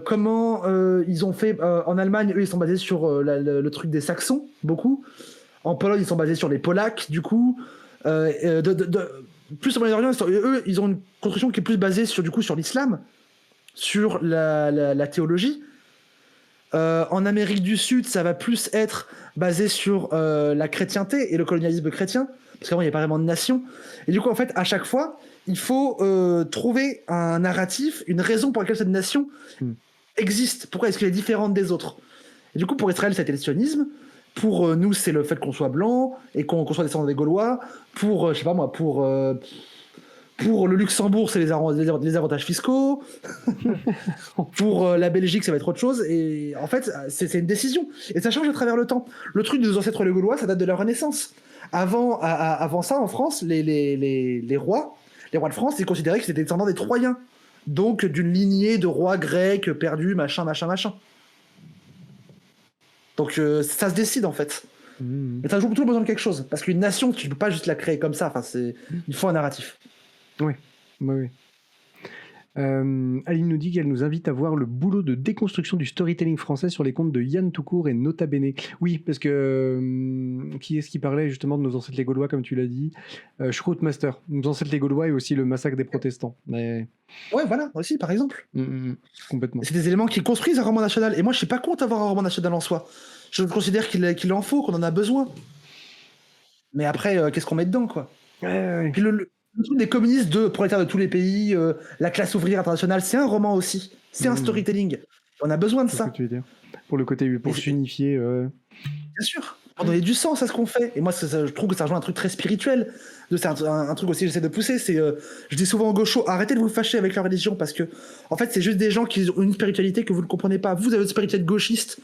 Comment ils ont fait en Allemagne, eux ils sont basés sur le truc des Saxons, beaucoup. En Pologne ils sont basés sur les Polacs, du coup. Plus au Moyen-Orient, eux ils ont une construction qui est plus basée sur l'islam, sur la théologie. En Amérique du Sud, ça va plus être basé sur la chrétienté et le colonialisme chrétien, parce qu'avant il n'y avait pas vraiment de nation. Et du coup, en fait, à chaque fois, il faut trouver un narratif, une raison pour laquelle cette nation existe. Pourquoi est-ce qu'elle est différente des autres? Et du coup, pour Israël, c'était le sionisme. Pour nous, c'est le fait qu'on soit blanc et qu'on soit descendant des Gaulois. Pour, je sais pas moi, pour le Luxembourg, c'est les avantages fiscaux. Pour la Belgique, ça va être autre chose. Et en fait, c'est une décision. Et ça change à travers le temps. Le truc de nos ancêtres les Gaulois, ça date de la Renaissance. Avant ça, en France, les rois de France, ils considéraient qu'ils étaient descendants des Troyens. Donc d'une lignée de rois grecs perdus, machin. Donc ça se décide en fait. Mais t'as toujours besoin de quelque chose. Parce qu'une nation, tu peux pas juste la créer comme ça. Il faut un narratif. Oui. Aline nous dit qu'elle nous invite à voir le boulot de déconstruction du storytelling français sur les contes de Yann Toucourt et Nota Bene. Oui, parce que qui est-ce qui parlait justement de nos ancêtres les Gaulois, comme tu l'as dit? Schroutmaster, nos ancêtres les Gaulois et aussi le massacre des protestants. Mais... Ouais, voilà, aussi, par exemple. Complètement. C'est des éléments qui construisent un roman national. Et moi, je suis pas contre d'avoir un roman national en soi. Je considère qu'il en faut, qu'on en a besoin. Mais après, qu'est-ce qu'on met dedans, quoi? Ouais. Puis le truc des communistes de prolétaires de tous les pays, la classe ouvrière internationale, c'est un roman aussi. C'est un storytelling. On a besoin de ça. Ce que tu veux dire. Pour le côté, pour s'unifier. Bien sûr. Pour donner du sens à ce qu'on fait. Et moi, je trouve que ça rejoint un truc très spirituel. C'est un truc aussi que j'essaie de pousser. Je dis souvent aux gauchos, arrêtez de vous fâcher avec la religion parce que, en fait, c'est juste des gens qui ont une spiritualité que vous ne comprenez pas. Vous avez une spiritualité gauchiste.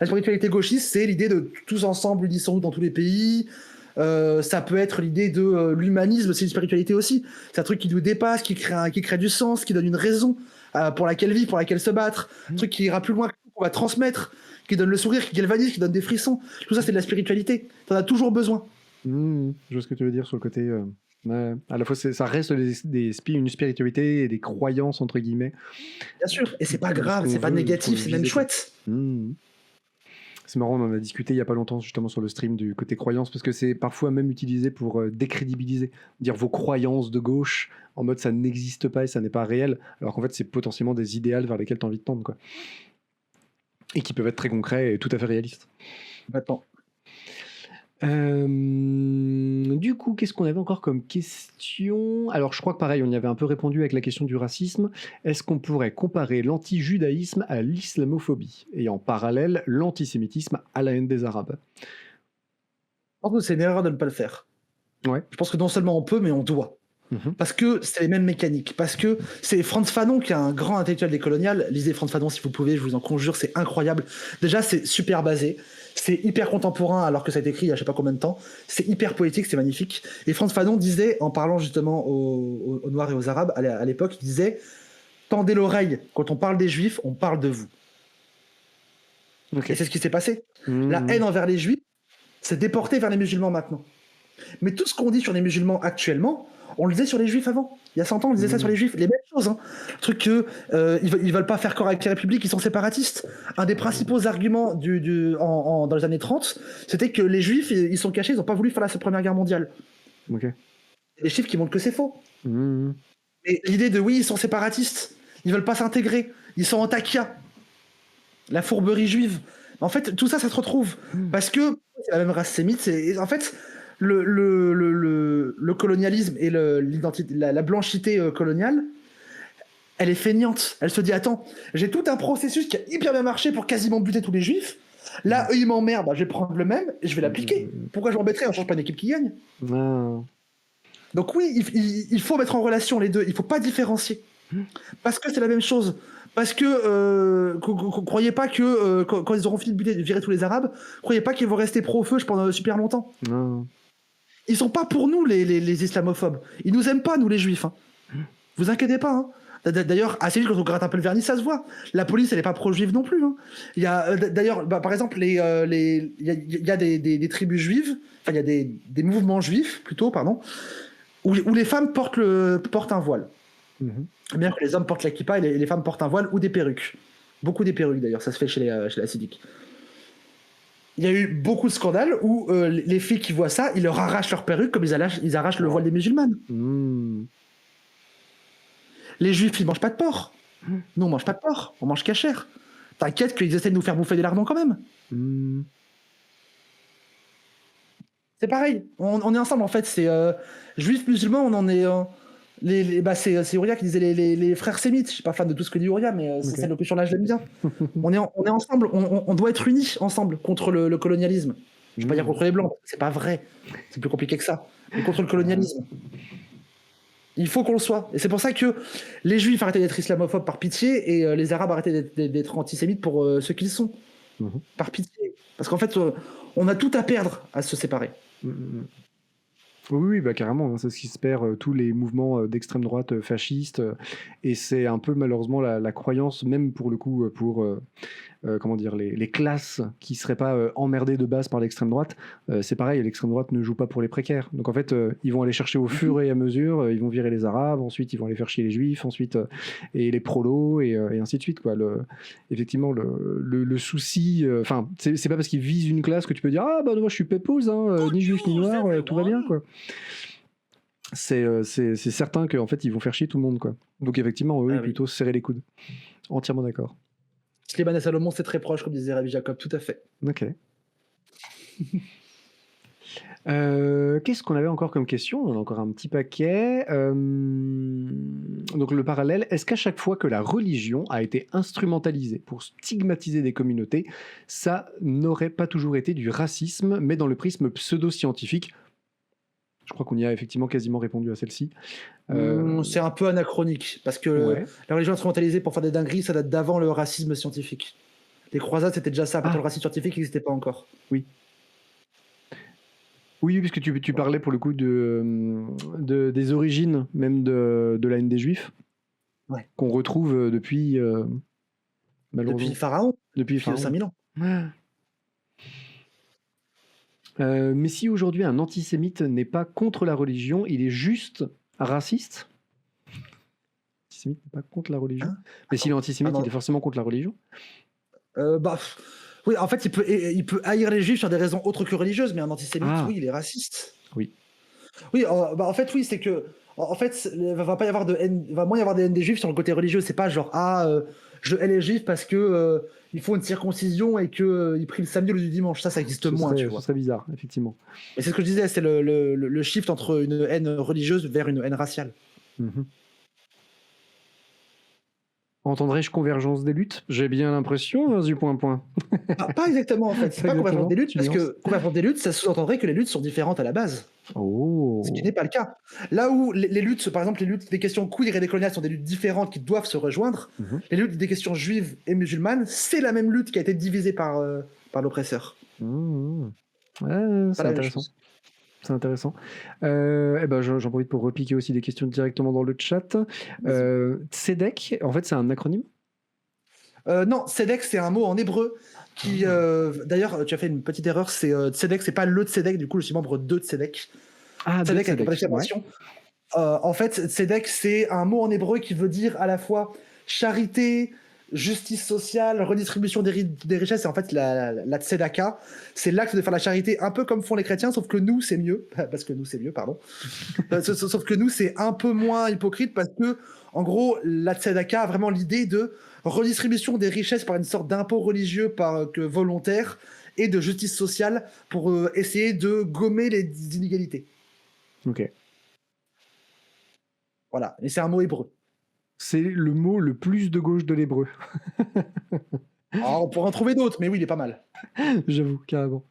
La spiritualité gauchiste, c'est l'idée de tous ensemble unissons-nous dans tous les pays. Ça peut être l'idée de l'humanisme, c'est une spiritualité aussi. C'est un truc qui nous dépasse, qui crée du sens, qui donne une raison pour laquelle vivre, pour laquelle se battre. Un truc qui ira plus loin, qu'on va transmettre, qui donne le sourire, qui galvanise, qui donne des frissons. Tout ça, c'est de la spiritualité. T'en as toujours besoin. Je vois ce que tu veux dire sur le côté. À la fois, ça reste une spiritualité et des croyances, entre guillemets. Bien sûr, et c'est pas grave, c'est pas négatif, c'est même chouette. C'est marrant, on en a discuté il n'y a pas longtemps justement sur le stream du côté croyance, parce que c'est parfois même utilisé pour décrédibiliser, dire vos croyances de gauche, en mode ça n'existe pas et ça n'est pas réel, alors qu'en fait c'est potentiellement des idéals vers lesquels tu as envie de tendre, quoi. Et qui peuvent être très concrets et tout à fait réalistes. Maintenant. Du coup, qu'est-ce qu'on avait encore comme question? Alors, je crois que pareil, on y avait un peu répondu avec la question du racisme. Est-ce qu'on pourrait comparer l'anti-judaïsme à l'islamophobie et en parallèle l'antisémitisme à la haine des Arabes? Je pense que c'est une erreur de ne pas le faire. Ouais. Je pense que non seulement on peut, mais on doit. Parce que c'est les mêmes mécaniques. Parce que c'est Frantz Fanon qui est un grand intellectuel décolonial. Lisez Frantz Fanon si vous pouvez, je vous en conjure, c'est incroyable. Déjà, c'est super basé. C'est hyper contemporain alors que ça a été écrit il y a je sais pas combien de temps. C'est hyper poétique, c'est magnifique. Et Frantz Fanon disait, en parlant justement aux Noirs et aux Arabes, à l'époque, il disait « Tendez l'oreille, quand on parle des Juifs, on parle de vous. » Et c'est ce qui s'est passé. La haine envers les Juifs s'est déportée vers les musulmans maintenant. Mais tout ce qu'on dit sur les musulmans actuellement, on le disait sur les Juifs avant. Il y a 100 ans, on disait ça sur les Juifs. Les mêmes choses. Le truc qu'ils veulent pas faire corps avec les républiques, ils sont séparatistes. Un des principaux arguments dans les années 30, c'était que les Juifs, ils sont cachés, ils n'ont pas voulu faire la Première Guerre mondiale. Les chiffres qui montrent que c'est faux. Et l'idée de oui, ils sont séparatistes, ils veulent pas s'intégrer, ils sont en takia. La fourberie juive. En fait, tout ça, ça se retrouve. Parce que c'est la même race sémite. En fait... Le colonialisme et la blanchité coloniale, elle est feignante. Elle se dit, attends, j'ai tout un processus qui a hyper bien marché pour quasiment buter tous les juifs. Là, eux, ils m'emmerdent, je vais prendre le même et je vais l'appliquer. Pourquoi je m'embêterais? On change pas une équipe qui gagne. Donc oui, il faut mettre en relation les deux. Il faut pas différencier. Parce que c'est la même chose. Parce que croyez pas que quand ils auront fini de virer tous les Arabes, croyez pas qu'ils vont rester pro-feu pendant super longtemps. Non. Ils sont pas pour nous les islamophobes. Ils nous aiment pas nous les juifs. Hein. Vous inquiétez pas. Hein. D'ailleurs, assez vite quand on gratte un peu le vernis, ça se voit. La police, elle est pas pro-juive non plus. Hein. Il y a d'ailleurs, par exemple, il y a des tribus juives, enfin il y a des mouvements juifs plutôt, pardon, où les femmes portent un voile. Bien que les hommes portent la kippa et les femmes portent un voile ou des perruques. Beaucoup des perruques d'ailleurs, ça se fait chez les Hasidiques. Il y a eu beaucoup de scandales où les filles qui voient ça, ils leur arrachent leur perruque comme ils arrachent le voile des musulmanes. Les juifs, ils mangent pas de porc. Nous, on mange pas de porc, on mange cachère. T'inquiète qu'ils essaient de nous faire bouffer des lardons quand même. C'est pareil, on est ensemble en fait. C'est juifs, musulmans, on en est. C'est Ouria qui disait les frères sémites. Je suis pas fan de tout ce que dit Ouria, mais c'est celle sur là, je l'aime bien. on est ensemble, on doit être unis ensemble contre le colonialisme. Je vais pas dire contre les blancs, c'est pas vrai. C'est plus compliqué que ça. Mais contre le colonialisme. Il faut qu'on le soit. Et c'est pour ça que les juifs arrêtaient d'être islamophobes par pitié et les arabes arrêtaient d'être antisémites pour ce qu'ils sont. Par pitié. Parce qu'en fait, on a tout à perdre à se séparer. Oui, bah carrément, hein, c'est ce qui se perd, tous les mouvements d'extrême droite fascistes, et c'est un peu malheureusement la croyance, même pour le coup, pour comment dire, les classes qui seraient pas emmerdées de base par l'extrême droite. C'est pareil, l'extrême droite ne joue pas pour les précaires. Donc en fait, ils vont aller chercher au fur et à mesure, ils vont virer les Arabes, ensuite ils vont aller faire chier les Juifs, ensuite et les prolos et ainsi de suite, quoi. Effectivement, le souci, enfin, c'est pas parce qu'ils visent une classe que tu peux dire ah bah moi je suis pépouze, hein, ni juif ni noir, tout va bien, quoi. C'est certain qu'en fait ils vont faire chier tout le monde, quoi. Donc effectivement, oui, plutôt serrer les coudes. Entièrement d'accord. Slimane et Salomon, c'est très proche, comme disait Rabbi Jacob, tout à fait. Ok. Qu'est-ce qu'on avait encore comme question? On a encore un petit paquet. Donc le parallèle, est-ce qu'à chaque fois que la religion a été instrumentalisée pour stigmatiser des communautés, ça n'aurait pas toujours été du racisme, mais dans le prisme pseudo-scientifique? Je crois qu'on y a effectivement quasiment répondu à celle-ci. C'est un peu anachronique, parce que la religion instrumentalisée pour faire des dingueries, ça date d'avant le racisme scientifique. Les croisades, c'était déjà ça, le racisme scientifique n'existait pas encore. Oui. Oui, puisque tu parlais pour le coup des origines même de la haine des Juifs, qu'on retrouve depuis... malheureusement. Depuis Pharaon. Depuis 5000 ans. Mais si aujourd'hui un antisémite n'est pas contre la religion, il est juste raciste. L'antisémite n'est pas contre la religion. Mais s'il est antisémite, il est forcément contre la religion. Oui, en fait, il peut haïr les juifs sur des raisons autres que religieuses, mais un antisémite, oui, il est raciste. Oui. Oui, en fait, oui, c'est que, en fait, il va pas y avoir de haine, va moins y avoir de haine des juifs sur le côté religieux. C'est pas genre je hais les juifs parce que il faut une circoncision et que ils prient le samedi au lieu du dimanche. Ça existe moins, tu vois. Ce serait bizarre, effectivement. Et c'est ce que je disais, c'est le shift entre une haine religieuse vers une haine raciale. Entendrais-je convergence des luttes? J'ai bien l'impression, du point. Pas exactement, en fait. C'est pas convergence des luttes, parce que convergence des luttes, ça sous-entendrait que les luttes sont différentes à la base. Ce qui n'est pas le cas. Là où les luttes, par exemple, les luttes des questions queer et décoloniales sont des luttes différentes qui doivent se rejoindre, les luttes des questions juives et musulmanes, c'est la même lutte qui a été divisée par l'oppresseur. Ouais, c'est intéressant. C'est intéressant. J'en profite pour repiquer aussi des questions directement dans le chat. Tzedek, en fait, c'est un acronyme? Non, Tzedek, c'est un mot en hébreu qui... D'ailleurs, tu as fait une petite erreur. Tzedek, c'est pas le Tzedek, du coup, je suis membre de Tzedek. Tzedek avec l'exclamation. En fait, Tzedek, c'est un mot en hébreu qui veut dire à la fois charité, justice sociale, redistribution des richesses. Et en fait, la tzedaka, c'est l'acte de faire la charité un peu comme font les chrétiens, sauf que nous, c'est mieux. Parce que nous, c'est mieux, pardon. Sauf que nous, c'est un peu moins hypocrite parce que, en gros, la tzedaka a vraiment l'idée de redistribution des richesses par une sorte d'impôt religieux volontaire et de justice sociale pour essayer de gommer les inégalités. Ok. Voilà. Et c'est un mot hébreu. C'est le mot le plus de gauche de l'hébreu. On pourrait en trouver d'autres, mais oui, il est pas mal. J'avoue, carrément.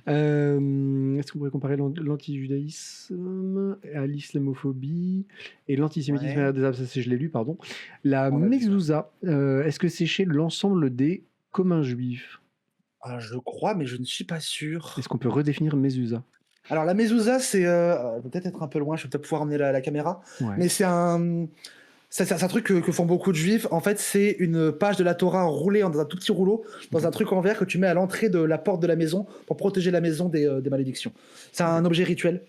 Est-ce qu'on pourrait comparer l'antijudaïsme à l'islamophobie et l'antisémitisme Ouais. ça, je l'ai lu, pardon. La On l'a vu, ouais. mezouza, est-ce que c'est chez l'ensemble des communs juifs? Ah, je crois, mais je ne suis pas sûr. Est-ce qu'on peut redéfinir mezouza? Alors la mezouza, c'est, peut-être être un peu loin, je vais peut-être pouvoir emmener la caméra, Ouais. mais c'est un truc que font beaucoup de juifs. En fait, c'est une page de la Torah enroulée dans un tout petit rouleau, dans un truc en verre que tu mets à l'entrée de la porte de la maison pour protéger la maison des malédictions. C'est un objet rituel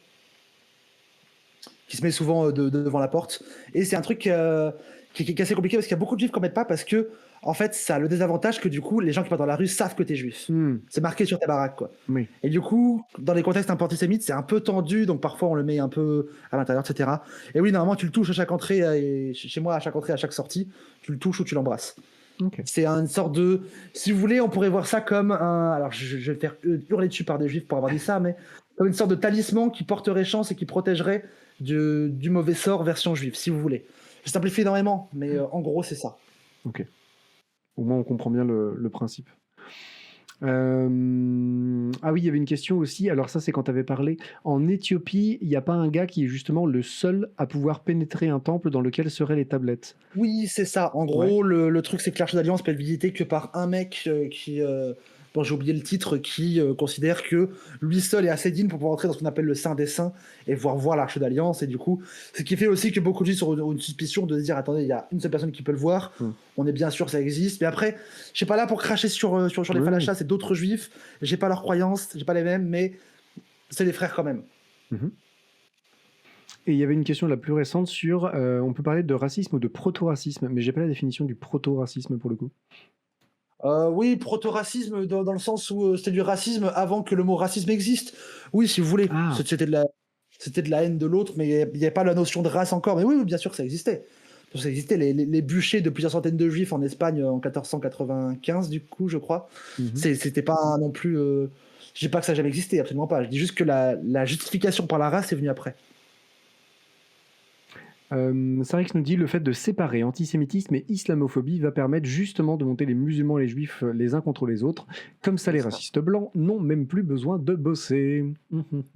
qui se met souvent devant la porte. Et c'est un truc qui est assez compliqué parce qu'il y a beaucoup de juifs qui n'en mettent pas parce que, en fait, ça a le désavantage que du coup, les gens qui passent dans la rue savent que t'es juif. Hmm, C'est marqué sur ta baraque, quoi. oui. Et du coup, dans les contextes un peu antisémites, c'est un peu tendu, donc parfois on le met un peu à l'intérieur, etc. Et oui, normalement, tu le touches à chaque entrée, et chez moi, à chaque entrée, à chaque sortie, tu le touches ou tu l'embrasses. Ok. C'est une sorte de. Si vous voulez, on pourrait voir ça comme un. Alors, je vais me faire hurler dessus par des juifs pour avoir dit ça, mais comme une sorte de talisman qui porterait chance et qui protégerait du mauvais sort version juive, si vous voulez. Je simplifie énormément, mais en gros, c'est ça. Ok. Au moins, on comprend bien le principe. Ah oui, il y avait une question aussi. Alors ça, c'est quand tu avais parlé. En Éthiopie, il n'y a pas un gars qui est justement le seul à pouvoir pénétrer un temple dans lequel seraient les tablettes. Oui, c'est ça. En Ouais. gros, le truc, c'est que l'Arche d'Alliance peut être visité que par un mec dont j'ai oublié le titre, qui considère que lui seul est assez digne pour pouvoir entrer dans ce qu'on appelle le Saint des Saints et voir l'Arche d'Alliance. Et du coup, ce qui fait aussi que beaucoup de gens ont une suspicion de se dire, attendez, il y a une seule personne qui peut le voir. On est bien sûr que ça existe. Mais après, je suis pas là pour cracher sur les Oui. falachas, c'est d'autres juifs. J'ai pas leurs croyances, j'ai pas les mêmes, mais c'est des frères quand même. Mhm. Et il y avait une question la plus récente sur, on peut parler de racisme ou de proto-racisme, mais j'ai pas la définition du proto-racisme pour le coup. Oui, proto-racisme dans le sens où c'était du racisme avant que le mot racisme existe. Oui, si vous voulez, Ah. c'était de la haine de l'autre, mais il n'y avait pas la notion de race encore. Mais oui, bien sûr que ça existait. Ça existait, les bûchers de plusieurs centaines de juifs en Espagne en 1495, du coup, je crois. C'était pas non plus. Je dis pas que ça n'a jamais existé, absolument pas. Je dis juste que la justification par la race est venue après. Sarix nous dit le fait de séparer antisémitisme et islamophobie va permettre justement de monter les musulmans et les juifs les uns contre les autres. Comme ça, les racistes blancs n'ont même plus besoin de bosser.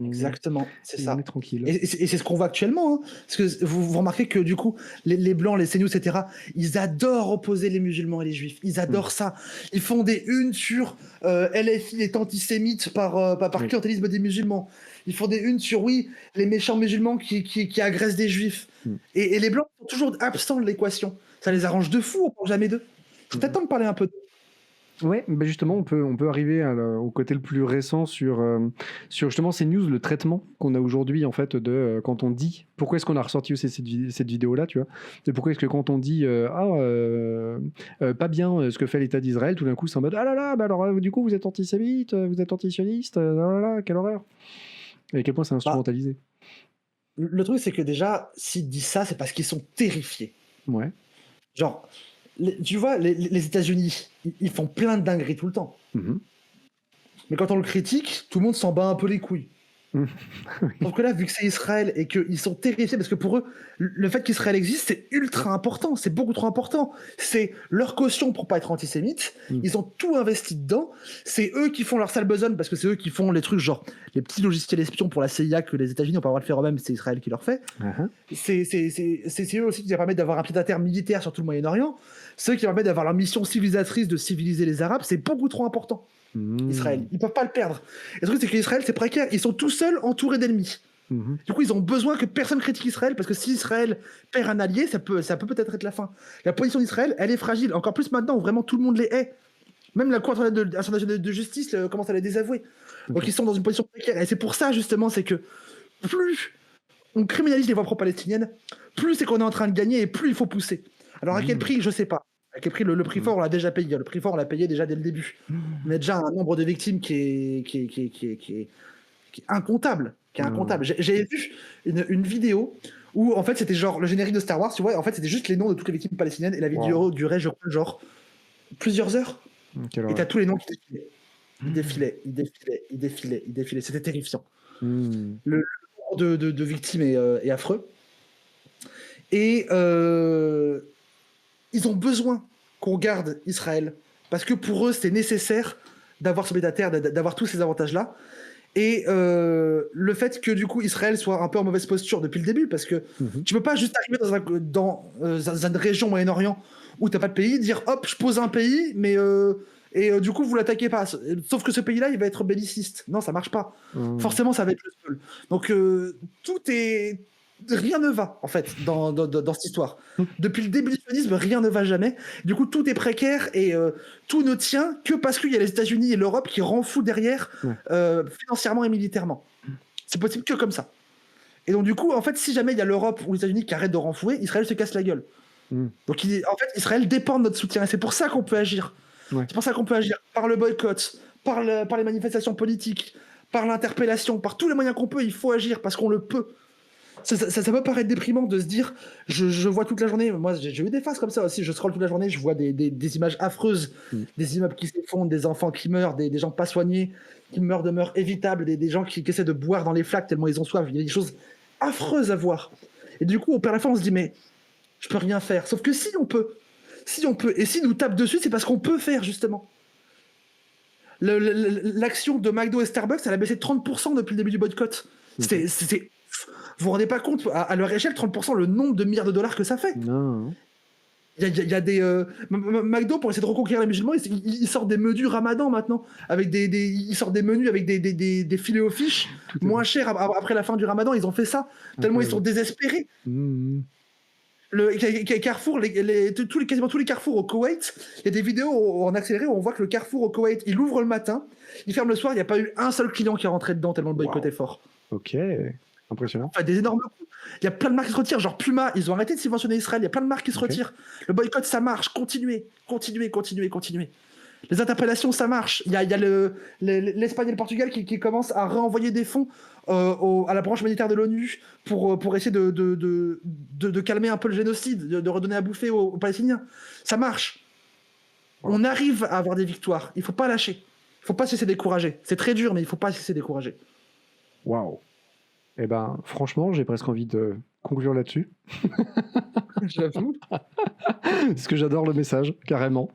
Exactement, c'est Et ça. on est tranquille. Et c'est ce qu'on voit actuellement. Hein. Parce que vous remarquez que du coup, les blancs, les CNews, etc., ils adorent opposer les musulmans et les juifs. Ils adorent ça. Ils font des unes sur LFI est antisémite par clientélisme des musulmans. Ils font des unes sur, oui, les méchants musulmans qui agressent des juifs. Et les blancs sont toujours absents de l'équation. Ça les arrange de fou, on parle jamais d'eux. C'est peut-être temps de parler un peu d'eux. Ouais, bah justement, on peut arriver au côté le plus récent sur justement ces news, le traitement qu'on a aujourd'hui, en fait, de quand on dit, pourquoi est-ce qu'on a ressorti aussi cette vidéo-là, tu vois, et pourquoi est-ce que quand on dit, pas bien ce que fait l'État d'Israël, tout d'un coup, c'est en mode, ah là là, bah alors, du coup, vous êtes antisémite, vous êtes antisioniste, ah là là, quelle horreur. Et à quel point c'est instrumentalisé. Le truc, c'est que déjà, s'ils disent ça, c'est parce qu'ils sont terrifiés. Ouais. Genre, tu vois, les États-Unis, ils font plein de dingueries tout le temps. Mais quand on le critique, tout le monde s'en bat un peu les couilles. Sauf que là, vu que c'est Israël et qu'ils sont terrifiés, parce que pour eux, le fait qu'Israël existe, c'est ultra important, c'est beaucoup trop important. C'est leur caution pour pas être antisémite, ils ont tout investi dedans, c'est eux qui font leur sale besogne, parce que c'est eux qui font les trucs genre les petits logiciels espions pour la CIA que les États-Unis n'ont pas le droit de faire eux-mêmes, c'est Israël qui leur fait. C'est eux aussi qui permettent d'avoir un pied à terre militaire sur tout le Moyen-Orient, c'est eux qui permettent d'avoir leur mission civilisatrice de civiliser les Arabes, c'est beaucoup trop important. Israël. Ils peuvent pas le perdre. Et le truc, c'est qu'Israël, c'est précaire. Ils sont tout seuls entourés d'ennemis. Du coup, ils ont besoin que personne critique Israël, parce que si Israël perd un allié, ça peut peut-être être la fin. La position d'Israël, elle est fragile. Encore plus maintenant où vraiment tout le monde les hait. Même la Cour internationale de justice commence à les désavouer. Donc ils sont dans une position précaire. Et c'est pour ça, justement, c'est que plus on criminalise les voix pro-palestiniennes, plus c'est qu'on est en train de gagner et plus il faut pousser. Alors à quel prix, je sais pas. À quel prix le prix fort, on l'a déjà payé. Le prix fort, on l'a payé déjà dès le début. On a déjà un nombre de victimes qui est incontable. J'ai vu une vidéo où, en fait, c'était genre le générique de Star Wars, tu vois, en fait, c'était juste les noms de toutes les victimes palestiniennes, et la vidéo durait, je crois, genre plusieurs heures. Et t'as tous les noms qui défilaient. C'était terrifiant. Le nombre de victimes est affreux. Et ils ont besoin qu'on garde Israël, parce que pour eux, c'est nécessaire d'avoir sauvé la terre, d'avoir tous ces avantages-là. Et le fait que du coup Israël soit un peu en mauvaise posture depuis le début, parce que tu peux pas juste arriver dans une région Moyen-Orient où t'as pas de pays, dire hop, je pose un pays, mais du coup vous l'attaquez pas. Sauf que ce pays-là, il va être belliciste. Non, ça marche pas. Forcément, ça va être le seul. Donc rien ne va en fait dans cette histoire. Depuis le début du sionisme, rien ne va jamais. Du coup, tout est précaire et tout ne tient que parce qu'il y a les États-Unis et l'Europe qui rend fou derrière, financièrement et militairement. C'est possible que comme ça. Et donc du coup, en fait, si jamais il y a l'Europe ou les États-Unis qui arrêtent de renflouer, Israël se casse la gueule. Donc en fait, Israël dépend de notre soutien et c'est pour ça qu'on peut agir. C'est pour ça qu'on peut agir par le boycott, par les manifestations politiques, par l'interpellation, par tous les moyens qu'on peut. Il faut agir parce qu'on le peut. Ça peut paraître déprimant de se dire, je vois toute la journée, moi j'ai eu des phases comme ça aussi, je scrolle toute la journée, je vois des images affreuses, des immeubles qui s'effondrent, des enfants qui meurent, des gens pas soignés, qui meurent de mort évitable, des gens qui essaient de boire dans les flaques tellement ils ont soif, il y a des choses affreuses à voir. Et du coup, on perd la foi, on se dit, mais je peux rien faire. Sauf que si on peut, et si nous tape dessus, c'est parce qu'on peut faire, justement. L'action de McDo et Starbucks, elle a baissé de 30% depuis le début du boycott. Vous vous rendez pas compte, à leur échelle, 30%, le nombre de milliards de dollars que ça fait. Non. Il y a des... McDo, pour essayer de reconquérir les musulmans, ils sortent des menus ramadan maintenant. Ils sortent des menus avec des filets aux fiches moins chers après la fin du ramadan. Ils ont fait ça, tellement ils sont désespérés. Carrefour, quasiment tous les carrefours au Koweït, il y a des vidéos en accéléré où on voit que le carrefour au Koweït, il ouvre le matin, il ferme le soir, il n'y a pas eu un seul client qui est rentré dedans tellement le boycott est fort. Ok, impressionnant. Enfin, des énormes coups. Il y a plein de marques qui se retirent, genre Puma, ils ont arrêté de subventionner Israël, il y a plein de marques qui se retirent. Le boycott, ça marche, continuez. Les interpellations, ça marche. Il y a l'Espagne et le Portugal qui commencent à renvoyer des fonds à la branche militaire de l'ONU pour essayer de calmer un peu le génocide, de redonner à bouffer aux Palestiniens. Ça marche. On arrive à avoir des victoires. Il ne faut pas lâcher. Il ne faut pas se laisser décourager. C'est très dur, mais il ne faut pas se laisser décourager. Waouh. Eh ben, franchement, j'ai presque envie de conclure là-dessus. J'avoue. Parce que j'adore le message, carrément.